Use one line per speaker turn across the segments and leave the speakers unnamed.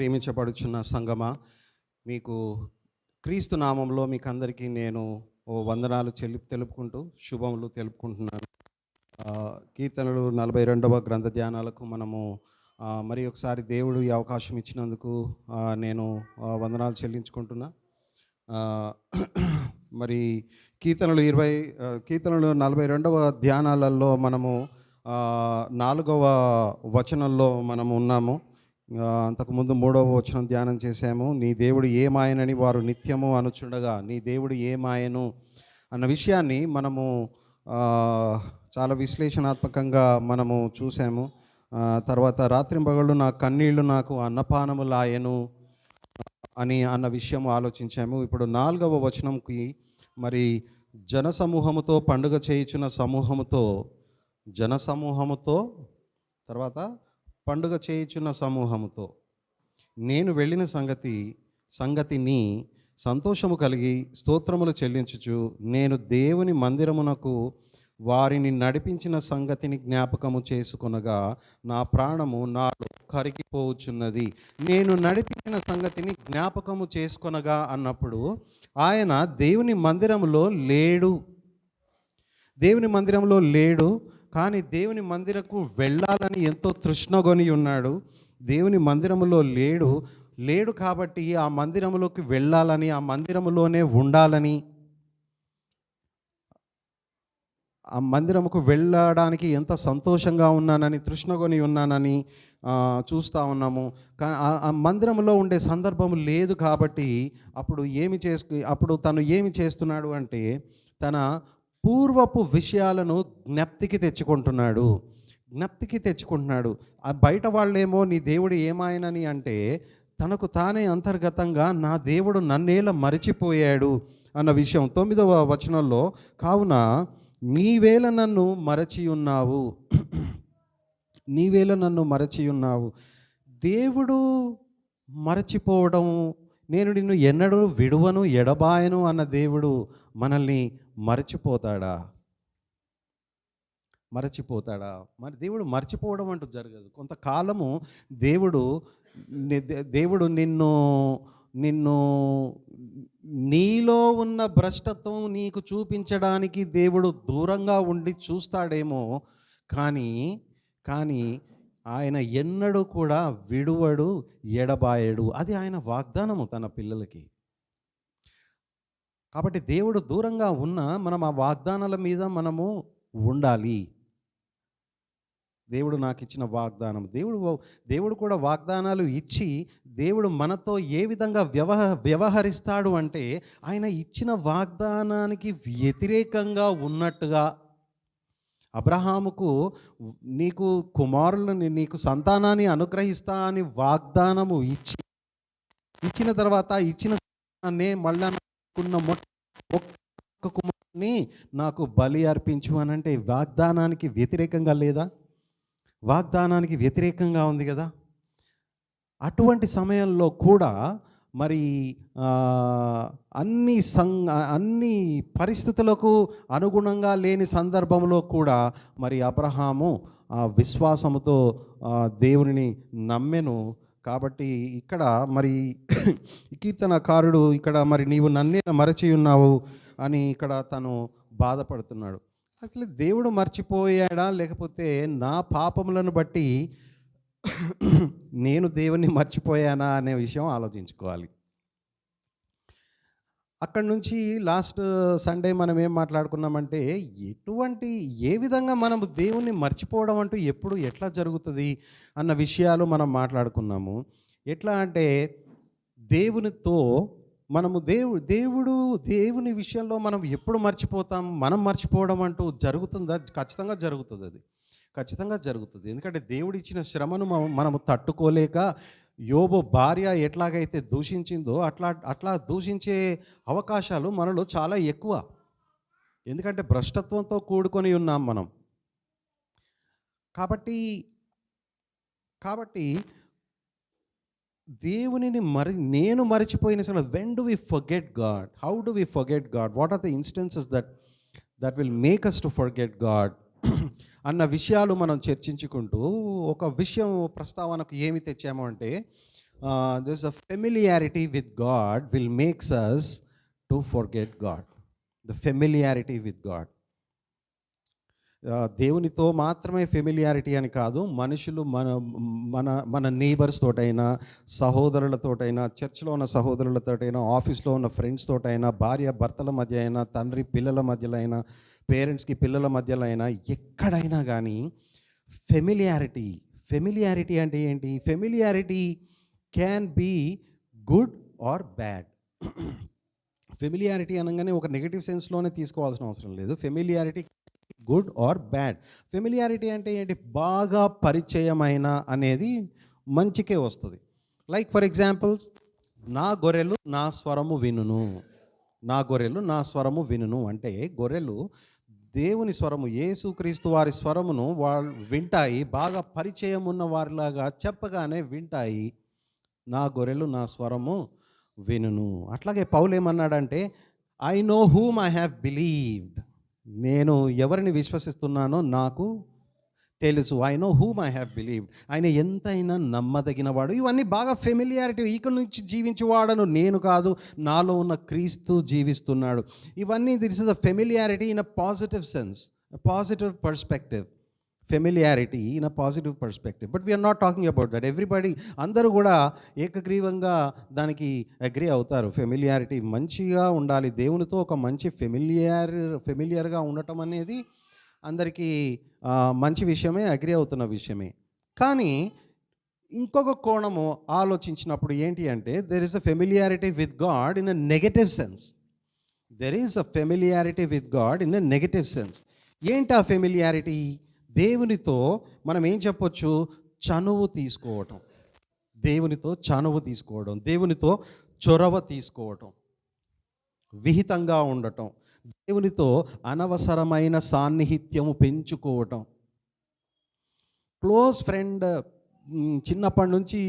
ప్రేమించబడుచున్న సంగమా, మీకు క్రీస్తు నామంలో మీకు అందరికీ నేను వందనాలు తెలుపుకుంటూ శుభములు తెలుపుకుంటున్నాను. కీర్తనలు 42వ గ్రంథ ధ్యానాలకు మనము మరి ఒకసారి దేవుడు ఈ అవకాశం ఇచ్చినందుకు నేను వందనాలు చెల్లించుకుంటున్నా. మరి కీర్తనలు 42వ ధ్యానాలలో మనము 4వ వచనంలో మనము ఉన్నాము. అంతకుముందు 3వ వచనం ధ్యానం చేశాము. నీ దేవుడు ఏమాయనని వారు నిత్యము అనుచుండగా, నీ దేవుడు ఏమాయను అన్న విషయాన్ని మనము చాలా విశ్లేషణాత్మకంగా మనము చూసాము. తర్వాత రాత్రింబగళ్ళు నా కన్నీళ్లు నాకు అన్నపానములాయను అన్న విషయం ఆలోచించాము. ఇప్పుడు 4వ వచనంకి మరి జనసమూహముతో పండుగ చేయుచున్న జనసమూహముతో తర్వాత పండుగ చేయుచున్న సమూహముతో నేను వెళ్ళిన సంగతిని సంతోషము కలిగి స్తోత్రములు చెల్లించుచు నేను దేవుని మందిరమునకు వారిని నడిపించిన సంగతిని జ్ఞాపకము చేసుకొనగా నా ప్రాణము నాలో కరిగిపోవచ్చున్నది. నేను నడిపించిన సంగతిని జ్ఞాపకము చేసుకొనగా అన్నప్పుడు ఆయన దేవుని మందిరములో లేడు, కానీ దేవుని మందిరకు వెళ్ళాలని ఎంతో తృష్ణగొని ఉన్నాడు. దేవుని మందిరములో లేడు కాబట్టి ఆ మందిరములోకి వెళ్ళాలని, ఆ మందిరములోనే ఉండాలని, ఆ మందిరముకు వెళ్ళడానికి ఎంత సంతోషంగా ఉన్నానని, తృష్ణగొని ఉన్నానని చూస్తూ ఉన్నాము. కానీ ఆ మందిరంలో ఉండే సందర్భం లేదు కాబట్టి అప్పుడు తను ఏమి చేస్తున్నాడు అంటే తన పూర్వపు విషయాలను జ్ఞప్తికి తెచ్చుకుంటున్నాడు. ఆ బయట వాళ్ళేమో నీ దేవుడు ఏమాయనని అంటే తనకు తానే అంతర్గతంగా నా దేవుడు నన్నేలా మరచిపోయాడు అన్న విషయం 9వ వచనంలో, కావున నీవేళ నన్ను మరచి ఉన్నావు. దేవుడు మరచిపోవడం, నేను నిన్ను ఎన్నడూ విడువను ఎడబాయను అన్న దేవుడు మనల్ని మరచిపోతాడా? మరి దేవుడు మర్చిపోవడం అంటూ జరగదు. కొంతకాలము దేవుడు నిన్ను నీలో ఉన్న భ్రష్టత్వం నీకు చూపించడానికి దేవుడు దూరంగా ఉండి చూస్తాడేమో, కానీ ఆయన ఎన్నడూ కూడా విడువడు ఎడబాయడు. అది ఆయన వాగ్దానము తన పిల్లలకి. కాబట్టి దేవుడు దూరంగా ఉన్నా మనం ఆ వాగ్దానాల మీద మనము ఉండాలి. దేవుడు నాకు ఇచ్చిన వాగ్దానం, దేవుడు కూడా వాగ్దానాలు ఇచ్చి దేవుడు మనతో ఏ విధంగా వ్యవహరిస్తాడు అంటే ఆయన ఇచ్చిన వాగ్దానానికి వ్యతిరేకంగా ఉన్నట్టుగా. అబ్రహాముకు నీకు కుమారులని, నీకు సంతానాన్ని అనుగ్రహిస్తా అని వాగ్దానము ఇచ్చిన తర్వాత ఇచ్చిన సంతానాన్నే మళ్ళా ఒక్క కుమారుని నాకు బలి అర్పించు అని అంటే వాగ్దానానికి వ్యతిరేకంగా లేదా? వాగ్దానానికి వ్యతిరేకంగా ఉంది కదా. అటువంటి సమయంలో కూడా మరి అన్ని పరిస్థితులకు అనుగుణంగా లేని సందర్భంలో కూడా మరి అబ్రహాము విశ్వాసముతో దేవుని నమ్మెను. కాబట్టి ఇక్కడ మరి కీర్తనకారుడు ఇక్కడ మరి నీవు నన్నే మరచి ఉన్నావు అని ఇక్కడ తను బాధపడుతున్నాడు. అసలు దేవుడు మర్చిపోయాడా, లేకపోతే నా పాపములను బట్టి నేను దేవుణ్ణి మర్చిపోయానా అనే విషయం ఆలోచించుకోవాలి. అక్కడి నుంచి లాస్ట్ సండే మనం ఏం మాట్లాడుకున్నామంటే ఏ విధంగా మనం దేవుణ్ణి మర్చిపోవడం అంటూ ఎట్లా జరుగుతుంది అన్న విషయాలు మనం మాట్లాడుకున్నాము. ఎట్లా అంటే దేవునితో మనము దేవుని విషయంలో మనం ఎప్పుడు మర్చిపోతాం? మనం మర్చిపోవడం అంటూ జరుగుతుందా? ఖచ్చితంగా జరుగుతుంది. అది ఖచ్చితంగా జరుగుతుంది. ఎందుకంటే దేవుడు ఇచ్చిన శ్రమను మనము తట్టుకోలేక యోబు భార్య ఎట్లాగైతే దూషించిందో అట్లా దూషించే అవకాశాలు మనలో చాలా ఎక్కువ. ఎందుకంటే భ్రష్టత్వంతో కూడుకొని ఉన్నాం మనం. కాబట్టి దేవునిని నేను మరచిపోయిన సమయంలో when do we forget God? How do we forget God? What are the instances that will make us to forget God అన్న విషయాలు మనం చర్చించుకుంటూ ఒక విషయం ప్రస్తావనకు ఏమి తెచ్చాము అంటే this a familiarity with God will makes us to forget God. The familiarity with God. దేవునితో మాత్రమే ఫెమిలియారిటీ అని కాదు, మనుషులు మన మన మన నేబర్స్ తోటైనా, సహోదరులతోటైనా, చర్చ్లో ఉన్న సహోదరులతోటైనా, ఆఫీస్లో ఉన్న ఫ్రెండ్స్ తోటైనా, భార్య భర్తల మధ్య అయినా, తండ్రి పిల్లల మధ్యలో అయినా, పేరెంట్స్కి పిల్లల మధ్యలో అయినా, ఎక్కడైనా కానీ ఫెమిలియారిటీ. ఫెమిలియారిటీ అంటే ఏంటి? Familiarity can be good or bad. Familiarity అనగానే ఒక నెగిటివ్ సెన్స్లోనే తీసుకోవాల్సిన అవసరం లేదు. Familiarity good or bad. Familiarity అంటే ఏంటి? బాగా పరిచయమైన అనేది మంచికే వస్తుంది. లైక్ ఫర్ ఎగ్జాంపుల్స్, నా గొర్రెలు నా స్వరము వినును. నా గొర్రెలు నా స్వరము వినును అంటే గొర్రెలు దేవుని స్వరము, యేసుక్రీస్తు వారి స్వరమును వాళ్ళు వింటాయి. బాగా పరిచయం ఉన్న వారిలాగా చెప్పగానే వింటాయి. నా గొర్రెలు నా స్వరము వినును. అట్లాగే పౌలు ఏమన్నాడంటే, I know whom I have believed. నేను ఎవరిని విశ్వసిస్తున్నానో నాకు తెలుసు. I know whom I have believed. ఆయన ఎంతైనా నమ్మదగినవాడు. ఇవన్నీ బాగా ఫెమిలియారిటీ. ఇక నుంచి జీవించేవాడను నేను కాదు, నాలో ఉన్న క్రీస్తు జీవిస్తున్నాడు. ఇవన్నీ this is a familiarity in a positive sense, positive perspective. Familiarity in a positive perspective. But we're not talking about that. Everybody, అందరూ కూడా ఏకగ్రీవంగా దానికి అగ్రీ అవుతారు. ఫెమిలియారిటీ మంచిగా ఉండాలి. దేవునితో ఒక మంచి ఫెమిలియర్గా ఉండటం అనేది అందరికీ మంచి విషయమే, అగ్రీ అవుతున్న విషయమే. కానీ ఇంకొక కోణము ఆలోచించినప్పుడు ఏంటి అంటే, there is a familiarity with God in a negative sense. There is a familiarity with God in a negative sense. ఏంటి ఆ ఫెమిలియారిటీ? దేవునితో మనం ఏం చెప్పొచ్చు? చనువు తీసుకోవటం. దేవునితో చనువు తీసుకోవడం, దేవునితో చొరవ తీసుకోవటం, విహితంగా ఉండటం, దేవునితో అనవసరమైన సాన్నిహిత్యము పెంచుకోవటం. క్లోజ్ ఫ్రెండ్, చిన్నప్పటి నుంచి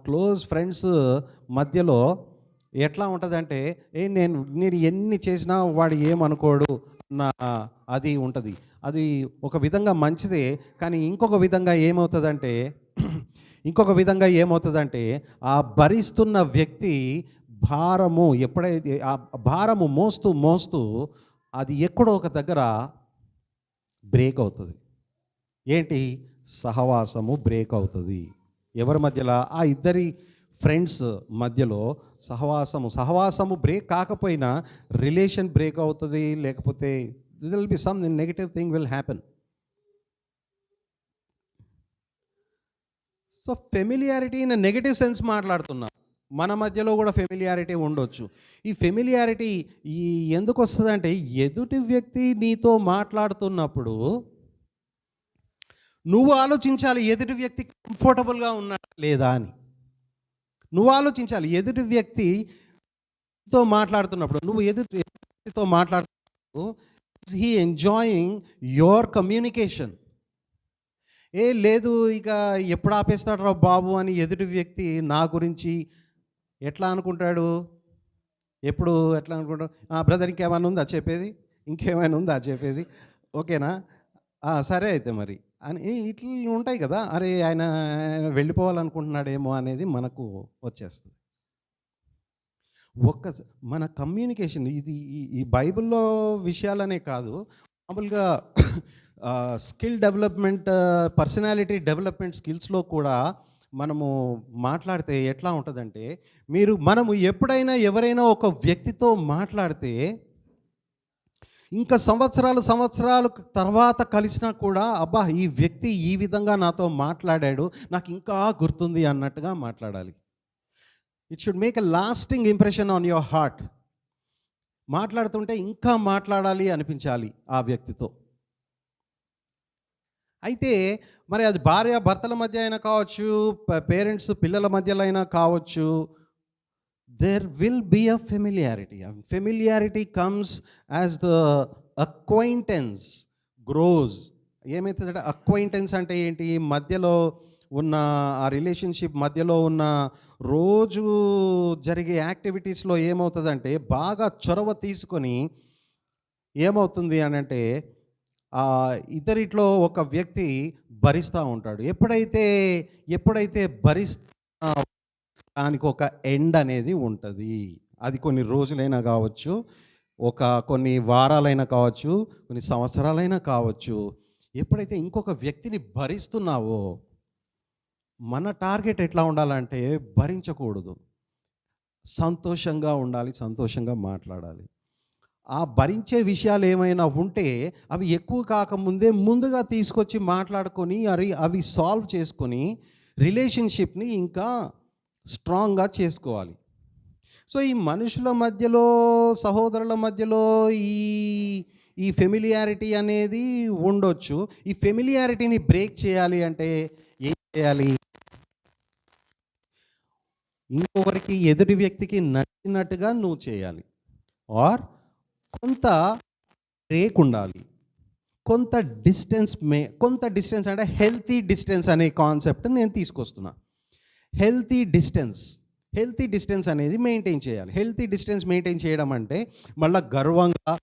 క్లోజ్ ఫ్రెండ్స్ మధ్యలో ఎట్లా ఉంటుందంటే, నేను ఎన్ని చేసినా వాడు ఏమనుకోడు నా అది ఉంటుంది. అది ఒక విధంగా మంచిదే. కానీ ఇంకొక విధంగా ఏమవుతుందంటే ఆ భరిస్తున్న వ్యక్తి భారము ఎప్పుడైతే ఆ భారము మోస్తూ అది ఎక్కడో ఒక దగ్గర బ్రేక్ అవుతుంది. ఏంటి? సహవాసము బ్రేక్ అవుతుంది. ఎవరి మధ్యలో? ఆ ఇద్దరి ఫ్రెండ్స్ మధ్యలో సహవాసము బ్రేక్ కాకపోయినా రిలేషన్ బ్రేక్ అవుతుంది. లేకపోతే there will be some negative thing will happen. So familiarity in negative sense మాట్లాడుతున్నాం. మన మధ్యలో కూడా ఫెమిలియారిటీ ఉండొచ్చు. ఈ ఫెమిలియారిటీ ఎందుకు వస్తుందంటే, ఎదుటి వ్యక్తి నీతో మాట్లాడుతున్నప్పుడు నువ్వు ఆలోచించాలి, ఎదుటి వ్యక్తి కంఫర్టబుల్గా ఉన్నాడా లేదా అని. నువ్వు ఆలోచించాలి. ఎదుటి వ్యక్తితో మాట్లాడుతున్నప్పుడు, నువ్వు ఎదుటి వ్యక్తితో మాట్లాడుతున్నప్పుడు, is he enjoying your communication? లేదు ఇక ఎప్పుడు ఆపేస్తాడు రా బాబు అని ఎదుటి వ్యక్తి నా గురించి ఎట్లా అనుకుంటాడు? ఎట్లా అనుకుంటాడు? బ్రదర్ ఇంకేమైనా ఉందా చెప్పేది? ఓకేనా, సరే అయితే మరి అని ఇట్లా ఉంటాయి కదా. అరే ఆయన వెళ్ళిపోవాలనుకుంటున్నాడేమో అనేది మనకు వచ్చేస్తుంది. మన కమ్యూనికేషన్ ఇది ఈ బైబిల్లో విషయాలనే కాదు, మామూలుగా స్కిల్ డెవలప్మెంట్, పర్సనాలిటీ డెవలప్మెంట్ స్కిల్స్లో కూడా మనము మాట్లాడితే ఎట్లా ఉంటుందంటే, మనము ఎప్పుడైనా ఎవరైనా ఒక వ్యక్తితో మాట్లాడితే ఇంకా సంవత్సరాలు తర్వాత కలిసినా కూడా, అబ్బా ఈ వ్యక్తి ఈ విధంగా నాతో మాట్లాడాడు, నాకు ఇంకా గుర్తుంది అన్నట్టుగా మాట్లాడాలి. It should make a lasting impression on your heart. మాట్లాడుతుంటే ఇంకా మాట్లాడాలి అనిపించాలి ఆ వ్యక్తితో. అయితే మరి అది భార్య భర్తల మధ్య అయినా కావచ్చు, పేరెంట్స్ పిల్లల మధ్యలో అయినా కావచ్చు, there will be a familiarity. Familiarity comes as the acquaintance grows. ఏమవుతుందంటే, అక్వైంటెన్స్ అంటే ఏంటి? మధ్యలో ఉన్న ఆ రిలేషన్షిప్ మధ్యలో ఉన్న రోజు జరిగే యాక్టివిటీస్లో ఏమవుతుందంటే, బాగా చొరవ తీసుకొని ఏమవుతుంది అని అంటే, ఇద్దరిట్లో ఒక వ్యక్తి భరిస్తూ ఉంటాడు. ఎప్పుడైతే దానికి ఒక ఎండ్ అనేది ఉంటుంది. అది కొన్ని రోజులైనా కావచ్చు, కొన్ని వారాలైనా కావచ్చు, కొన్ని సంవత్సరాలైనా కావచ్చు. ఎప్పుడైతే ఇంకొక వ్యక్తిని భరిస్తున్నావో, మన టార్గెట్ ఎట్లా ఉండాలంటే భరించకూడదు. సంతోషంగా ఉండాలి, సంతోషంగా మాట్లాడాలి. ఆ భరించే విషయాలు ఏమైనా ఉంటే అవి ఎక్కువ కాకముందే ముందుగా తీసుకొచ్చి మాట్లాడుకొని అవి సాల్వ్ చేసుకొని రిలేషన్షిప్‌ని ఇంకా స్ట్రాంగ్‌గా చేసుకోవాలి. సో, ఈ మనుషుల మధ్యలో, సహోదరుల మధ్యలో ఈ ఈ ఫెమిలియారిటీ అనేది ఉండొచ్చు. ఈ ఫెమిలియారిటీని బ్రేక్ చేయాలి అంటే ఏం చేయాలి? ఇంకొకరికి ఎదుటి వ్యక్తికి నచ్చినట్టుగా నువ్వు చేయాలి. ఆర్ కొంత బ్రేక్ ఉండాలి. కొంత డిస్టెన్స్ అంటే హెల్తీ డిస్టెన్స్ అనే కాన్సెప్ట్ నేను తీసుకొస్తున్నా. Healthy distance. హెల్తీ డిస్టెన్స్ అనేది మెయింటైన్ చేయాలి. హెల్తీ డిస్టెన్స్ మెయింటైన్ చేయడం అంటే మళ్ళా గర్వంగా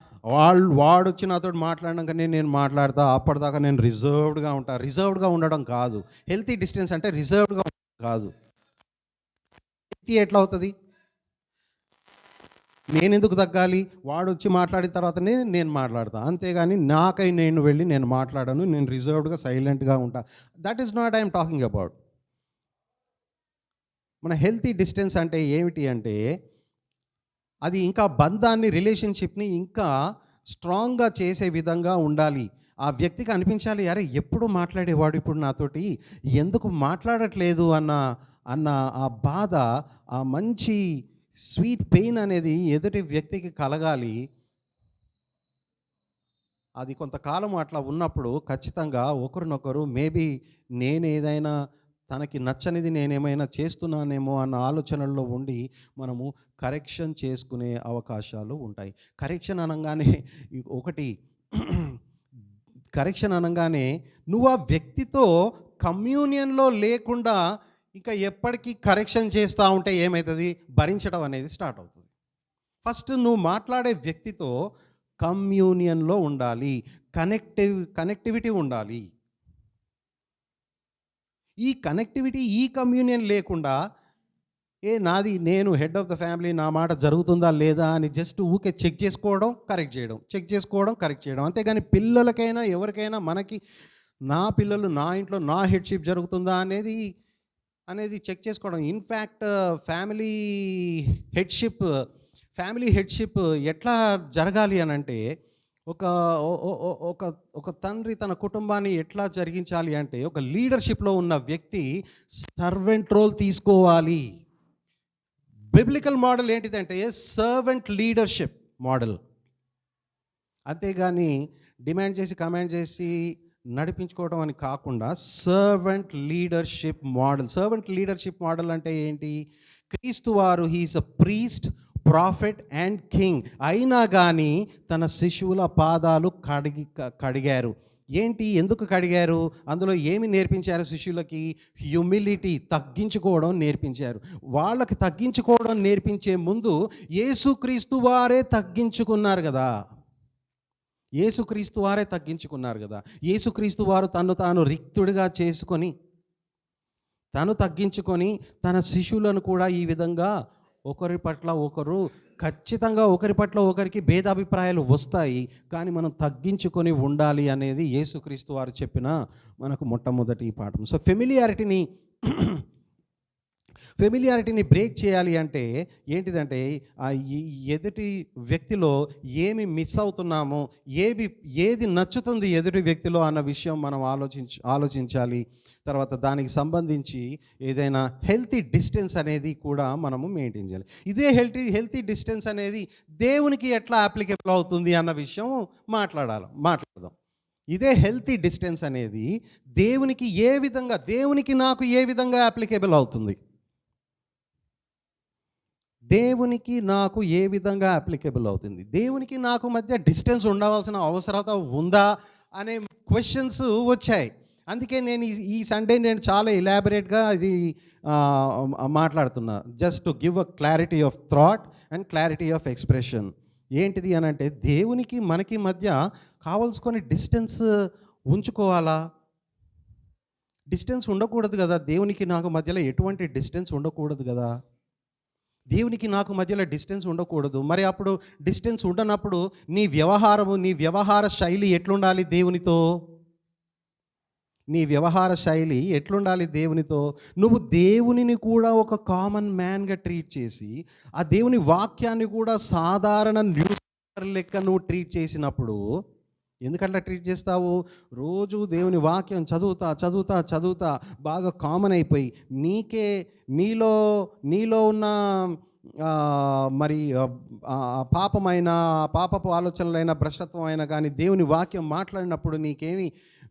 వాడొచ్చి నాతోటి మాట్లాడినాకనే నేను మాట్లాడతా, అప్పటిదాకా నేను రిజర్వ్డ్‌గా ఉంటా. రిజర్వ్డ్‌గా ఉండడం కాదు. హెల్తీ డిస్టెన్స్ అంటే రిజర్వ్డ్‌గా ఉండడం కాదు. హెల్తీ ఎట్లా అవుతది? నేనెందుకు తగ్గాలి? వాడొచ్చి మాట్లాడిన తర్వాతనే నేను మాట్లాడతా. అంతేగాని నాకై నేను వెళ్ళి నేను మాట్లాడను. నేను రిజర్వ్డ్‌గా సైలెంట్‌గా ఉంటా. That is not I am talking about. మన హెల్తీ డిస్టెన్స్ అంటే ఏమిటి అంటే, అది ఇంకా బంధాన్ని, రిలేషన్‌షిప్‌ని ఇంకా స్ట్రాంగ్‌గా చేసే విధంగా ఉండాలి. ఆ వ్యక్తికి అనిపించాలి, అరే! ఎప్పుడు మాట్లాడేవాడు ఇప్పుడు నాతోటి ఎందుకు మాట్లాడట్లేదు అన్న అన్న ఆ బాధ, ఆ మంచి స్వీట్ పెయిన్ అనేది ఎదుటి వ్యక్తికి కలగాలి. అది కొంతకాలం అట్లా ఉన్నప్పుడు ఖచ్చితంగా ఒకరినొకరు మేబీ నేనేదైనా తనకి నచ్చనిది నేనేమైనా చేస్తున్నానేమో అన్న ఆలోచనల్లో ఉండి మనము కరెక్షన్ చేసుకునే అవకాశాలు ఉంటాయి. కరెక్షన్ అనంగానే ఒకటి కరెక్షన్ అనంగానే నువ్వు ఆ వ్యక్తితో కమ్యూనియన్‌లో లేకుండా ఇంకా ఎప్పటికీ కరెక్షన్ చేస్తా ఉంటే ఏమైతది? భరించడం అనేది స్టార్ట్ అవుతది. ఫస్ట్ నువ్వు మాట్లాడే వ్యక్తితో కమ్యూనియన్‌లో ఉండాలి. కనెక్టివిటీ ఉండాలి. ఈ కమ్యూనియన్ లేకుండా నేను హెడ్ ఆఫ్ ద ఫ్యామిలీ, నా మాట జరుగుతుందా లేదా అని జస్ట్ ఊకే చెక్ చేసుకోవడం, కరెక్ట్ చేయడం. చెక్ చేసుకోవడం, కరెక్ట్ చేయడం. అంతేగాని పిల్లలకైనా, ఎవరికైనా మనకి నా పిల్లలు నా ఇంట్లో నా హెడ్‌షిప్ జరుగుతుందా అనేది చెక్ చేసుకోవడం. In fact family headship family headship ఎట్లా జరగాలి అనంటే, ఒక ఒ ఒ ఒ ఒక ఒక తండ్రి తన కుటుంబాన్ని ఎట్లా జరిగించాలి అంటే, ఒక లీడర్‌షిప్‌లో ఉన్న వ్యక్తి సర్వెంట్ రోల్ తీసుకోవాలి. బిబ్లికల్ మోడల్ ఏంటిదంటే సర్వెంట్ లీడర్‌షిప్ మోడల్. అంతేగాని డిమాండ్ చేసి, కమాండ్ చేసి నడిపించుకోవడం అని కాకుండా సర్వెంట్ లీడర్‌షిప్ మోడల్ అంటే ఏంటి? క్రీస్తు వారు he is a priest, prophet and king. అయినా గాని తన శిష్యుల పాదాలు కడిగారు. ఎందుకు కడిగారు? అందులో ఏమి నేర్పించారు శిష్యులకి? హ్యూమిలిటీ, తగ్గించుకోవడం నేర్పించారు. వాళ్ళకి తగ్గించుకోవడం నేర్పించే ముందు యేసుక్రీస్తు వారే తగ్గించుకున్నారు గదా! యేసుక్రీస్తు వారే తగ్గించుకున్నారు గదా! యేసుక్రీస్తు వారు తన్ను తాను రిక్తుడిగా చేసుకొని, తను తగ్గించుకొని తన శిష్యులను కూడా ఈ విధంగా ఒకరి పట్ల ఒకరికి భేదాభిప్రాయాలు వస్తాయి. కానీ మనం తగ్గించుకొని ఉండాలి అనేది యేసుక్రీస్తు వారు చెప్పిన మనకు మొట్టమొదటి పాఠం. సో ఫెమిలియారిటీని బ్రేక్ చేయాలి అంటే ఏంటిదంటే, ఈ ఎదుటి వ్యక్తిలో ఏమి మిస్ అవుతున్నామో, ఏది నచ్చుతుంది ఎదుటి వ్యక్తిలో అన్న విషయం మనం ఆలోచించాలి. తర్వాత దానికి సంబంధించి ఏదైనా హెల్తీ డిస్టెన్స్ అనేది కూడా మనము మెయింటైన్ చేయాలి. ఇదే హెల్తీ డిస్టెన్స్ అనేది దేవునికి ఎట్లా అప్లికేబుల్ అవుతుంది అన్న విషయం మాట్లాడదాం. ఇదే హెల్తీ డిస్టెన్స్ అనేది దేవునికి నాకు ఏ విధంగా అప్లికేబుల్ అవుతుంది? దేవునికి నాకు ఏ విధంగా అప్లికేబుల్ అవుతుంది? దేవునికి నాకు మధ్య డిస్టెన్స్ ఉండవలసిన అవసరత ఉందా అనే క్వెషన్స్ వచ్చాయి. అందుకే నేను ఈ సండే నేను చాలా ఎలాబరేట్‌గా ఇది మాట్లాడుతున్నా. Just to give a clarity of thought and clarity of expression. ఏంటిది అనంటే, దేవునికి మనకి మధ్య కావాల్సుకొని డిస్టెన్స్ ఉంచుకోవాలా? డిస్టెన్స్ ఉండకూడదు కదా, దేవునికి నాకు మధ్యలో ఎటువంటి డిస్టెన్స్ ఉండకూడదు కదా, దేవునికి నాకు మధ్యలో డిస్టెన్స్ ఉండకూడదు. మరి అప్పుడు డిస్టెన్స్ ఉండనప్పుడు నీ వ్యవహారము, నీ వ్యవహార శైలి ఎట్లుండాలి దేవునితో? నీ వ్యవహార శైలి ఎట్లుండాలి దేవునితో? నువ్వు దేవునిని కూడా ఒక కామన్ మ్యాన్గా ట్రీట్ చేసి, ఆ దేవుని వాక్యాన్ని కూడా సాధారణ న్యూస్ పేపర్ లెక్క నువ్వు ట్రీట్ చేసినప్పుడు, ఎందుకట్లా ట్రీట్ చేస్తావు? రోజు దేవుని వాక్యం చదువుతా చదువుతా చదువుతా బాగా కామన్ అయిపోయి నీలో నీలో ఉన్న మరి పాపమైన, పాపపు ఆలోచనలైన, భ్రష్టత్వం అయినా కానీ దేవుని వాక్యం మాట్లాడినప్పుడు నీకేమి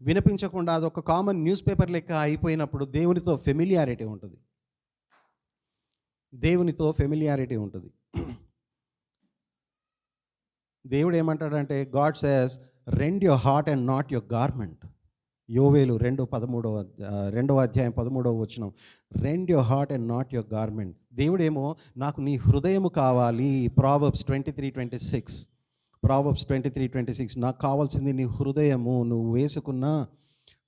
వినిపించకుండా అదొక కామన్ న్యూస్ పేపర్ లెక్క అయిపోయినప్పుడు దేవునితో ఫెమిలియారిటీ ఉంటుంది. దేవునితో ఫెమిలియారిటీ ఉంటుంది. దేవుడు ఏమంటాడంటే, God says rend your heart and not your garment. యోవేలు 2వ అధ్యాయం 13వ వచనం. Rend your heart and not your garment. దేవుడేమో నాకు నీ హృదయము కావాలి. Proverbs 23:26 నాకు కావాల్సింది నీ హృదయము, నువ్వు వేసుకున్న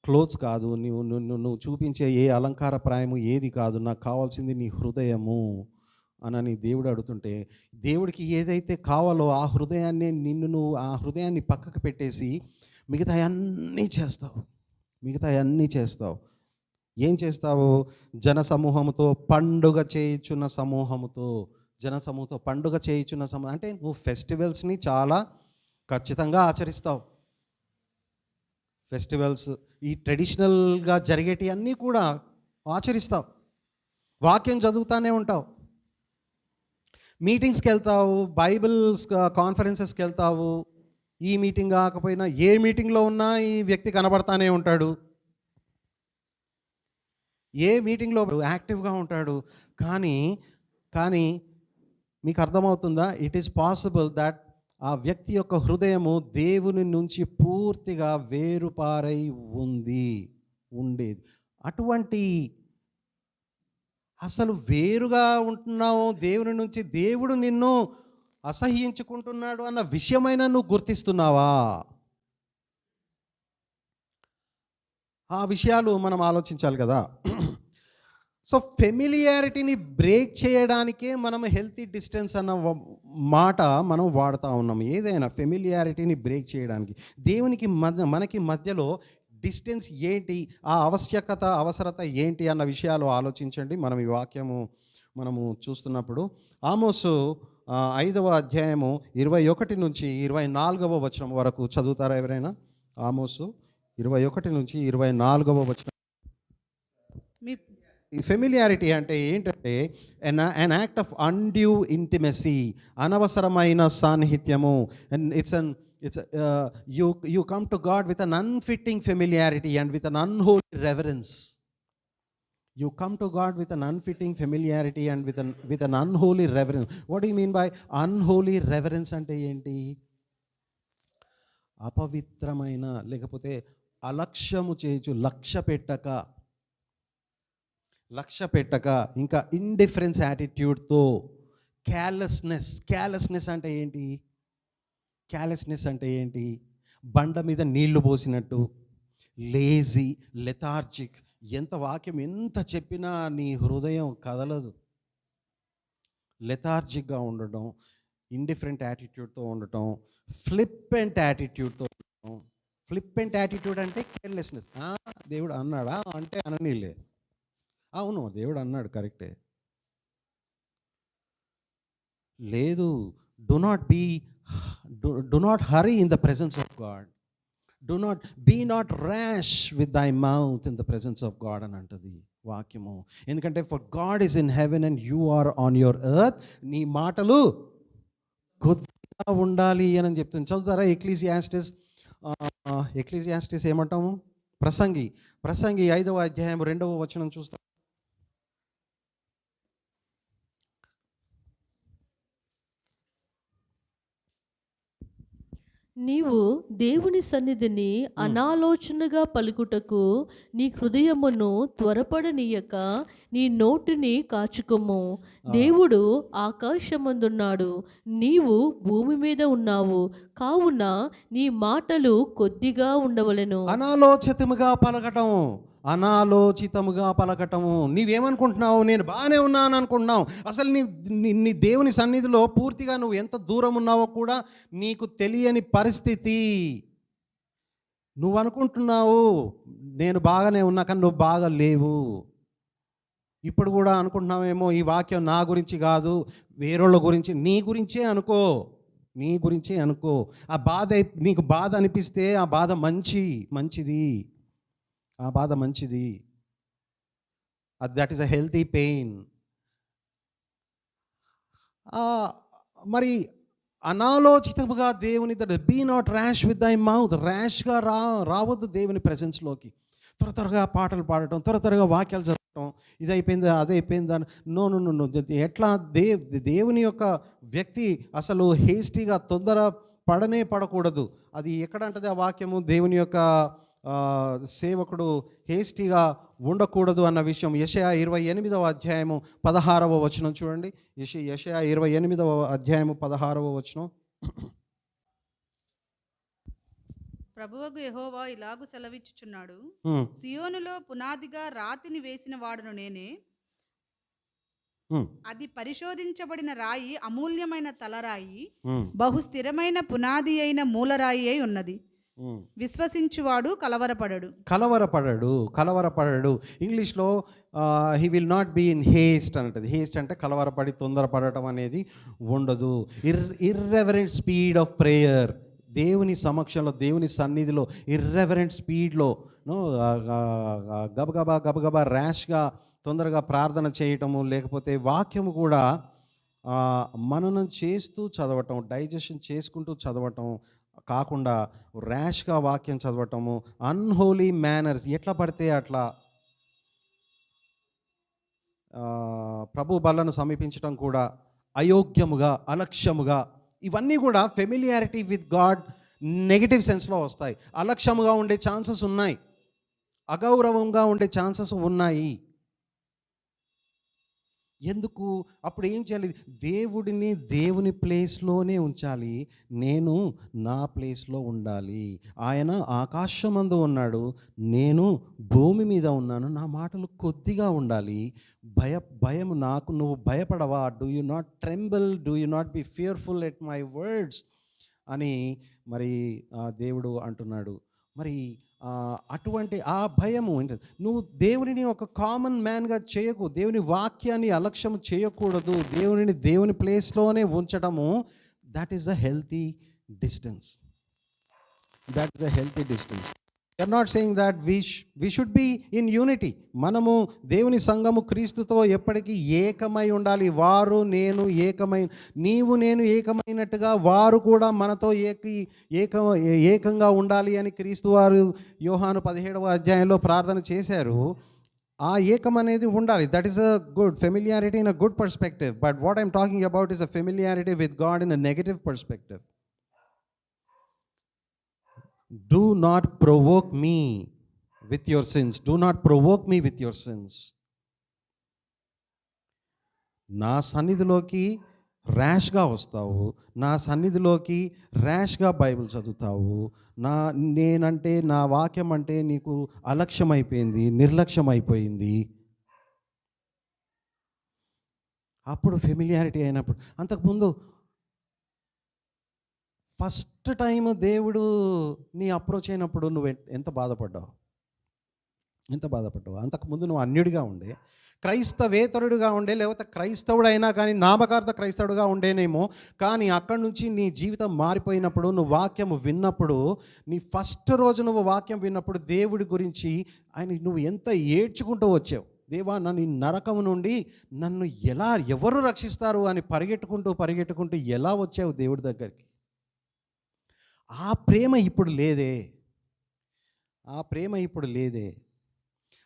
క్లోత్స్ కాదు, నువ్వు చూపించే ఏ అలంకార ప్రాయము ఏది కాదు, నాకు కావాల్సింది నీ హృదయము అని దేవుడు అడుగుతుంటే, దేవుడికి ఏదైతే కావాలో ఆ హృదయాన్ని, నువ్వు ఆ హృదయాన్ని పక్కకు పెట్టేసి మిగతా అన్నీ చేస్తావు. ఏం చేస్తావు? జనసమూహముతో పండుగ చేయుచున్న సమూహముతో పండుగ చేయుచున్న సమూహం అంటే నువ్వు ఫెస్టివల్స్ని చాలా ఖచ్చితంగా ఆచరిస్తావు. ఫెస్టివల్స్, ఈ ట్రెడిషనల్గా జరిగేటి అన్నీ కూడా ఆచరిస్తావు. వాక్యం చదువుతానే ఉంటావు. మీటింగ్స్కి వెళ్తావు, బైబిల్స్ కాన్ఫరెన్సెస్కి వెళ్తావు. ఈ మీటింగ్ కాకపోయినా ఏ మీటింగ్లో ఉన్నా ఈ వ్యక్తి కనబడతానే ఉంటాడు. ఏ మీటింగ్లో యాక్టివ్గా ఉంటాడు. కానీ మీకు అర్థమవుతుందా? ఇట్ ఈస్ పాసిబుల్ దట్ ఆ వ్యక్తి యొక్క హృదయము దేవుని నుంచి పూర్తిగా వేరుపారై ఉండేది. అటువంటి అసలు వేరుగా ఉంటున్నావు దేవుని నుంచి, దేవుడు నిన్ను అసహ్యించుకుంటున్నాడు అన్న విషయమైన నువ్వు గుర్తిస్తున్నావా? ఆ విషయాలు మనం ఆలోచించాలి కదా. సో ఫెమిలియారిటీని బ్రేక్ చేయడానికే మనం హెల్తీ డిస్టెన్స్ అన్న మాట మనం వాడుతూ ఉన్నాం. ఏదైనా ఫెమిలియారిటీని బ్రేక్ చేయడానికి దేవునికి మనకి మధ్యలో డిస్టెన్స్ ఏంటి, ఆ అవసరత ఏంటి అన్న విషయాలు ఆలోచించండి. మనం ఈ వాక్యము మనము చూస్తున్నప్పుడు ఆమోసు 5వ అధ్యాయము 21 నుంచి 24వ వచనం వరకు చదువుతారా ఎవరైనా? ఆమోసు 21 నుంచి 24వ వచనం. ఈ ఫెమిలియారిటీ అంటే ఏంటంటే an act of undue intimacy, అనవసరమైన సాన్నిహిత్యము. And you come to God with an unfitting familiarity and with an unholy reverence. You come to God with an unfitting familiarity and with an unholy reverence. What do you mean by unholy reverence? అంటే ఏంటి? అపవిత్రమైన, లేకపోతే అలక్ష్యము చేయుచు, లక్ష్య పెట్టక, ఇంకా indifference యాటిట్యూడ్తో, క్యాలెస్నెస్ అంటే ఏంటి? క్యాలెస్నెస్ అంటే ఏంటి? బండ మీద నీళ్లు పోసినట్టు, లేజీ, లెథార్జిక్. వాక్యం ఎంత చెప్పినా నీ హృదయం కదలదు. లెథార్జిక్గా ఉండటం, ఇండిఫరెంట్ యాటిట్యూడ్తో ఉండటం, ఫ్లిప్పెంట్ యాటిట్యూడ్తో ఉండటం. ఫ్లిప్పెంట్ యాటిట్యూడ్ అంటే కేర్లెస్నెస్. దేవుడు అన్నాడా అంటే అననీలే. అవును, దేవుడు అన్నాడు, కరెక్టే. లేదు, do not hurry in the presence of God. Be not rash with thy mouth in the presence of God అని అంటది వాక్యము. ఎందుకంటే for God is in heaven and you are on your earth. నీ మాటలు కొద్దిగా ఉండాలి అని చెప్తుంది. చదువుతారా? ఎక్లీసియాస్టిస్ ఏమంటాము? ప్రసంగి 5వ అధ్యాయం 2వ వచనం చూస్తాం.
నీవు దేవుని సన్నిధిని అనాలోచనగా పలుకుటకు నీ హృదయమును త్వరపడనీయక నీ నోటిని కాచుకొమ్ము. దేవుడు ఆకాశమందున్నాడు, నీవు భూమి మీద ఉన్నావు, కావున నీ మాటలు కొద్దిగా ఉండవలెను.
అనాలోచితముగా పలకటం, అనాలోచితముగా పలకటము. నీవేమనుకుంటున్నావు? నేను బాగానే ఉన్నాను అనుకుంటున్నావు. అసలు నీ దేవుని సన్నిధిలో పూర్తిగా నువ్వు ఎంత దూరం ఉన్నావో కూడా నీకు తెలియని పరిస్థితి. నువ్వు అనుకుంటున్నావు నేను బాగానే ఉన్నా, కానీ నువ్వు బాగా లేవు. ఇప్పుడు కూడా అనుకుంటున్నావేమో ఈ వాక్యం నా గురించి కాదు, వేరేళ్ళ గురించి, నీ గురించే అనుకో, నీ గురించే అనుకో. ఆ బాధ నీకు బాధ అనిపిస్తే ఆ బాధ మంచిది, ఆ బాధ మంచిది. That is a healthy pain. మరి అనాలోచితముగా దేవుని be not rash with thy mouth. ర్యాష్గా రావద్దు దేవుని ప్రెసెన్స్లోకి. త్వరగా పాటలు పాడటం, త్వరగా వాక్యాలు చదవటం, ఇది అయిపోయింది అదే అయిపోయింది అని. నో. ఎట్లా దేవుని యొక్క వ్యక్తి అసలు హేస్టీగా తొందర పడకూడదు. అది ఎక్కడంటది ఆ వాక్యము? దేవుని యొక్క సేవకుడు హేస్టీగా ఉండకూడదు అన్న విషయం యెషయా 28వ అధ్యాయము 16వ వచనం చూడండి. యెషయా 28వ అధ్యాయము 16వ వచనం.
ప్రభువగు యెహోవా ఇలాగు సెలవిచ్చుచున్నాడు, సియోనులో పునాదిగా రాతిని వేసిన వాడును నేనే. అది పరిశోధించబడిన రాయి, అమూల్యమైన తలరాయి, బహు స్థిరమైన పునాది అయిన మూలరాయి అయి ఉన్నది. విశ్వసించువాడు కలవరపడడు. ఇంగ్లీష్లో he will not be in haste అంటది. హేస్ట్ అంటే కలవరపడి తొందరపడటం అనేది ఉండదు. Irreverent speed of prayer. దేవుని సమక్షంలో, దేవుని సన్నిధిలో ఇర్రెవరెంట్ స్పీడ్లో గబగబా ర్యాష్గా తొందరగా ప్రార్థన చేయటము, లేకపోతే వాక్యము కూడా మననం చేస్తూ చదవటం, డైజెషన్ చేసుకుంటూ చదవటం కాకుండా ర్యాష్గా వాక్యం చదవటము, అన్హోలీ మేనర్స్, ఎట్లా పడితే అట్లా ప్రభు బలను సమీపించటం కూడా అయోగ్యముగా, అలక్ష్యముగా, ఇవన్నీ కూడా ఫెమిలియారిటీ విత్ గాడ్ నెగిటివ్ సెన్స్లో వస్తాయి. అలక్ష్యముగా ఉండే ఛాన్సెస్ ఉన్నాయి, అగౌరవంగా ఉండే ఛాన్సెస్ ఉన్నాయి. ఎందుకు? అప్పుడు ఏం చేయాలి? దేవుడిని దేవుని ప్లేస్లోనే ఉంచాలి, నేను నా ప్లేస్లో ఉండాలి. ఆయన ఆకాశమందు ఉన్నాడు, నేను భూమి మీద ఉన్నాను. నా మాటలు కొద్దిగా ఉండాలి. భయం నాకు. నువ్వు భయపడవా? Do you not tremble, do you not be fearful at my words అని మరి దేవుడు అంటున్నాడు. మరి అటువంటి ఆ భయము నువ్వు దేవునిని ఒక కామన్ మ్యాన్గా చేయకు. దేవుని వాక్యాన్ని అలక్ష్యం చేయకూడదు. దేవుని ప్లేస్లోనే ఉంచడము, that is the healthy distance. You are not saying that we should be in unity. మనము దేవుని సంఘము క్రీస్తుతో ఎప్పటికీ ఏకమై ఉండాలి. వారు నేను ఏకమై, నీవు నేను ఏకమైనట్టుగా వారు కూడా మనతో ఏకంగా ఉండాలి అని క్రీస్తు వారు యోహాను 17వ అధ్యాయంలో ప్రార్థన చేశారు. ఆ ఏకం అనేది ఉండాలి. That is a good familiarity in a good perspective. But what I'm talking about is a familiarity with God in a negative perspective. Do not provoke me with your sins. Do not provoke me with your sins. నా సన్నిధిలోకి ర్యాష్గా వస్తావు, నా సన్నిధిలోకి ర్యాష్గా Bible చదువుతావు. నేనంటే, నా వాక్యం అంటే నీకు అలక్ష్యమైపోయింది, నిర్లక్ష్యమైపోయింది. అప్పుడు ఫెమిలియారిటీ అయినప్పుడు, అంతకుముందు ఫస్ట్ టైం దేవుడు నీ అప్రోచ్ అయినప్పుడు నువ్వు ఎంత బాధపడ్డావు? అంతకుముందు నువ్వు అన్యుడిగా ఉండే, క్రైస్తవేతరుడిగా ఉండే, లేకపోతే క్రైస్తవుడు అయినా కానీ నామకార్థ క్రైస్తవుడుగా ఉండేనేమో. కానీ అక్కడి నుంచి నీ జీవితం మారిపోయినప్పుడు, నువ్వు వాక్యం విన్నప్పుడు, నీ ఫస్ట్ రోజు నువ్వు వాక్యం విన్నప్పుడు దేవుడి గురించి నువ్వు ఎంత ఏడ్చుకుంటూ వచ్చావు. దేవా, నన్ను ఈ నరకం నుండి నన్ను ఎవరు రక్షిస్తారు అని పరిగెట్టుకుంటూ ఎలా వచ్చావు దేవుడి దగ్గరికి. ఆ ప్రేమ ఇప్పుడు లేదే.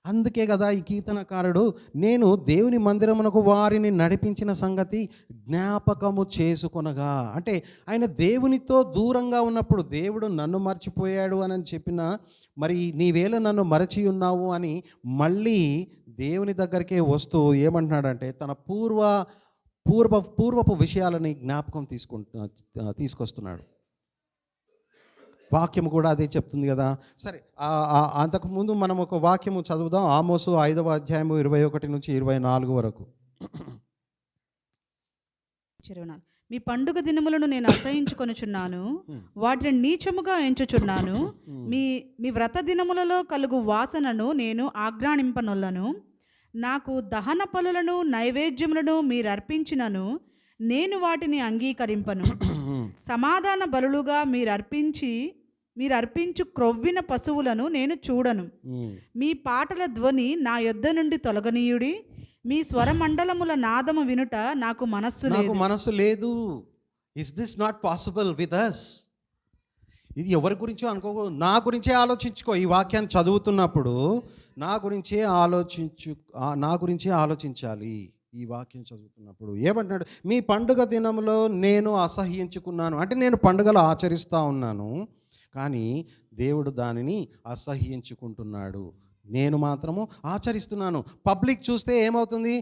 అందుకే కదా ఈ కీర్తనకారుడు, నేను దేవుని మందిరమునకు వారిని నడిపించిన సంగతి జ్ఞాపకము చేసుకొనగా, అంటే ఆయన దేవునితో దూరంగా ఉన్నప్పుడు, దేవుడు నన్ను మర్చిపోయాడు అని చెప్పిన, మరి నీవేళ నన్ను మరచి ఉన్నావు అని మళ్ళీ దేవుని దగ్గరికే వస్తూ ఏమంటున్నాడంటే, తన పూర్వపు విషయాలని జ్ఞాపకం తీసుకొస్తున్నాడు.
వాక్యము కూడా అదే చెప్తుంది కదా. సరే, అంతకుముందు మనం ఒక వాక్యము చదువుదాం. ఆమోసు 5వ అధ్యాయము 21 నుంచి 24 వరకు.
24. మీ పండుగ దినములను నేను అసహించుకొనుచున్నాను, వాటిని నీచముగా ఎంచుచున్నాను. మీ మీ వ్రత దినములలో కలుగు వాసనను నేను ఆగ్రాణింపనొల్లను. నాకు దహన పలులను నైవేద్యములను మీరు అర్పించినను నేను వాటిని అంగీకరింపను. సమాధాన బలులుగా మీరు అర్పించు క్రొవ్విన పశువులను నేను చూడను. మీ పాటల ధ్వని నా యొద్ద నుండి తొలగనీయుడి. మీ స్వరమండలముల నాదము వినుట నాకు మనస్సు లేదు.
Is this not possible with us? ఇది ఎవరి గురించో అనుకో, నా గురించే ఆలోచించుకో. ఈ వాక్యాన్ని చదువుతున్నప్పుడు నా గురించే ఆలోచించాలి. ఈ వాక్యం చదువుతున్నప్పుడు ఏమంటున్నాడు? మీ పండుగ దినంలో నేను అసహ్యించుకున్నాను. అంటే నేను పండుగలు ఆచరిస్తూ ఉన్నాను, కానీ దేవుడు దానిని అసహ్యించుకుంటున్నాడు. నేను మాత్రము ఆచరిస్తున్నాను. పబ్లిక్ చూస్తే ఏమవుతుంది?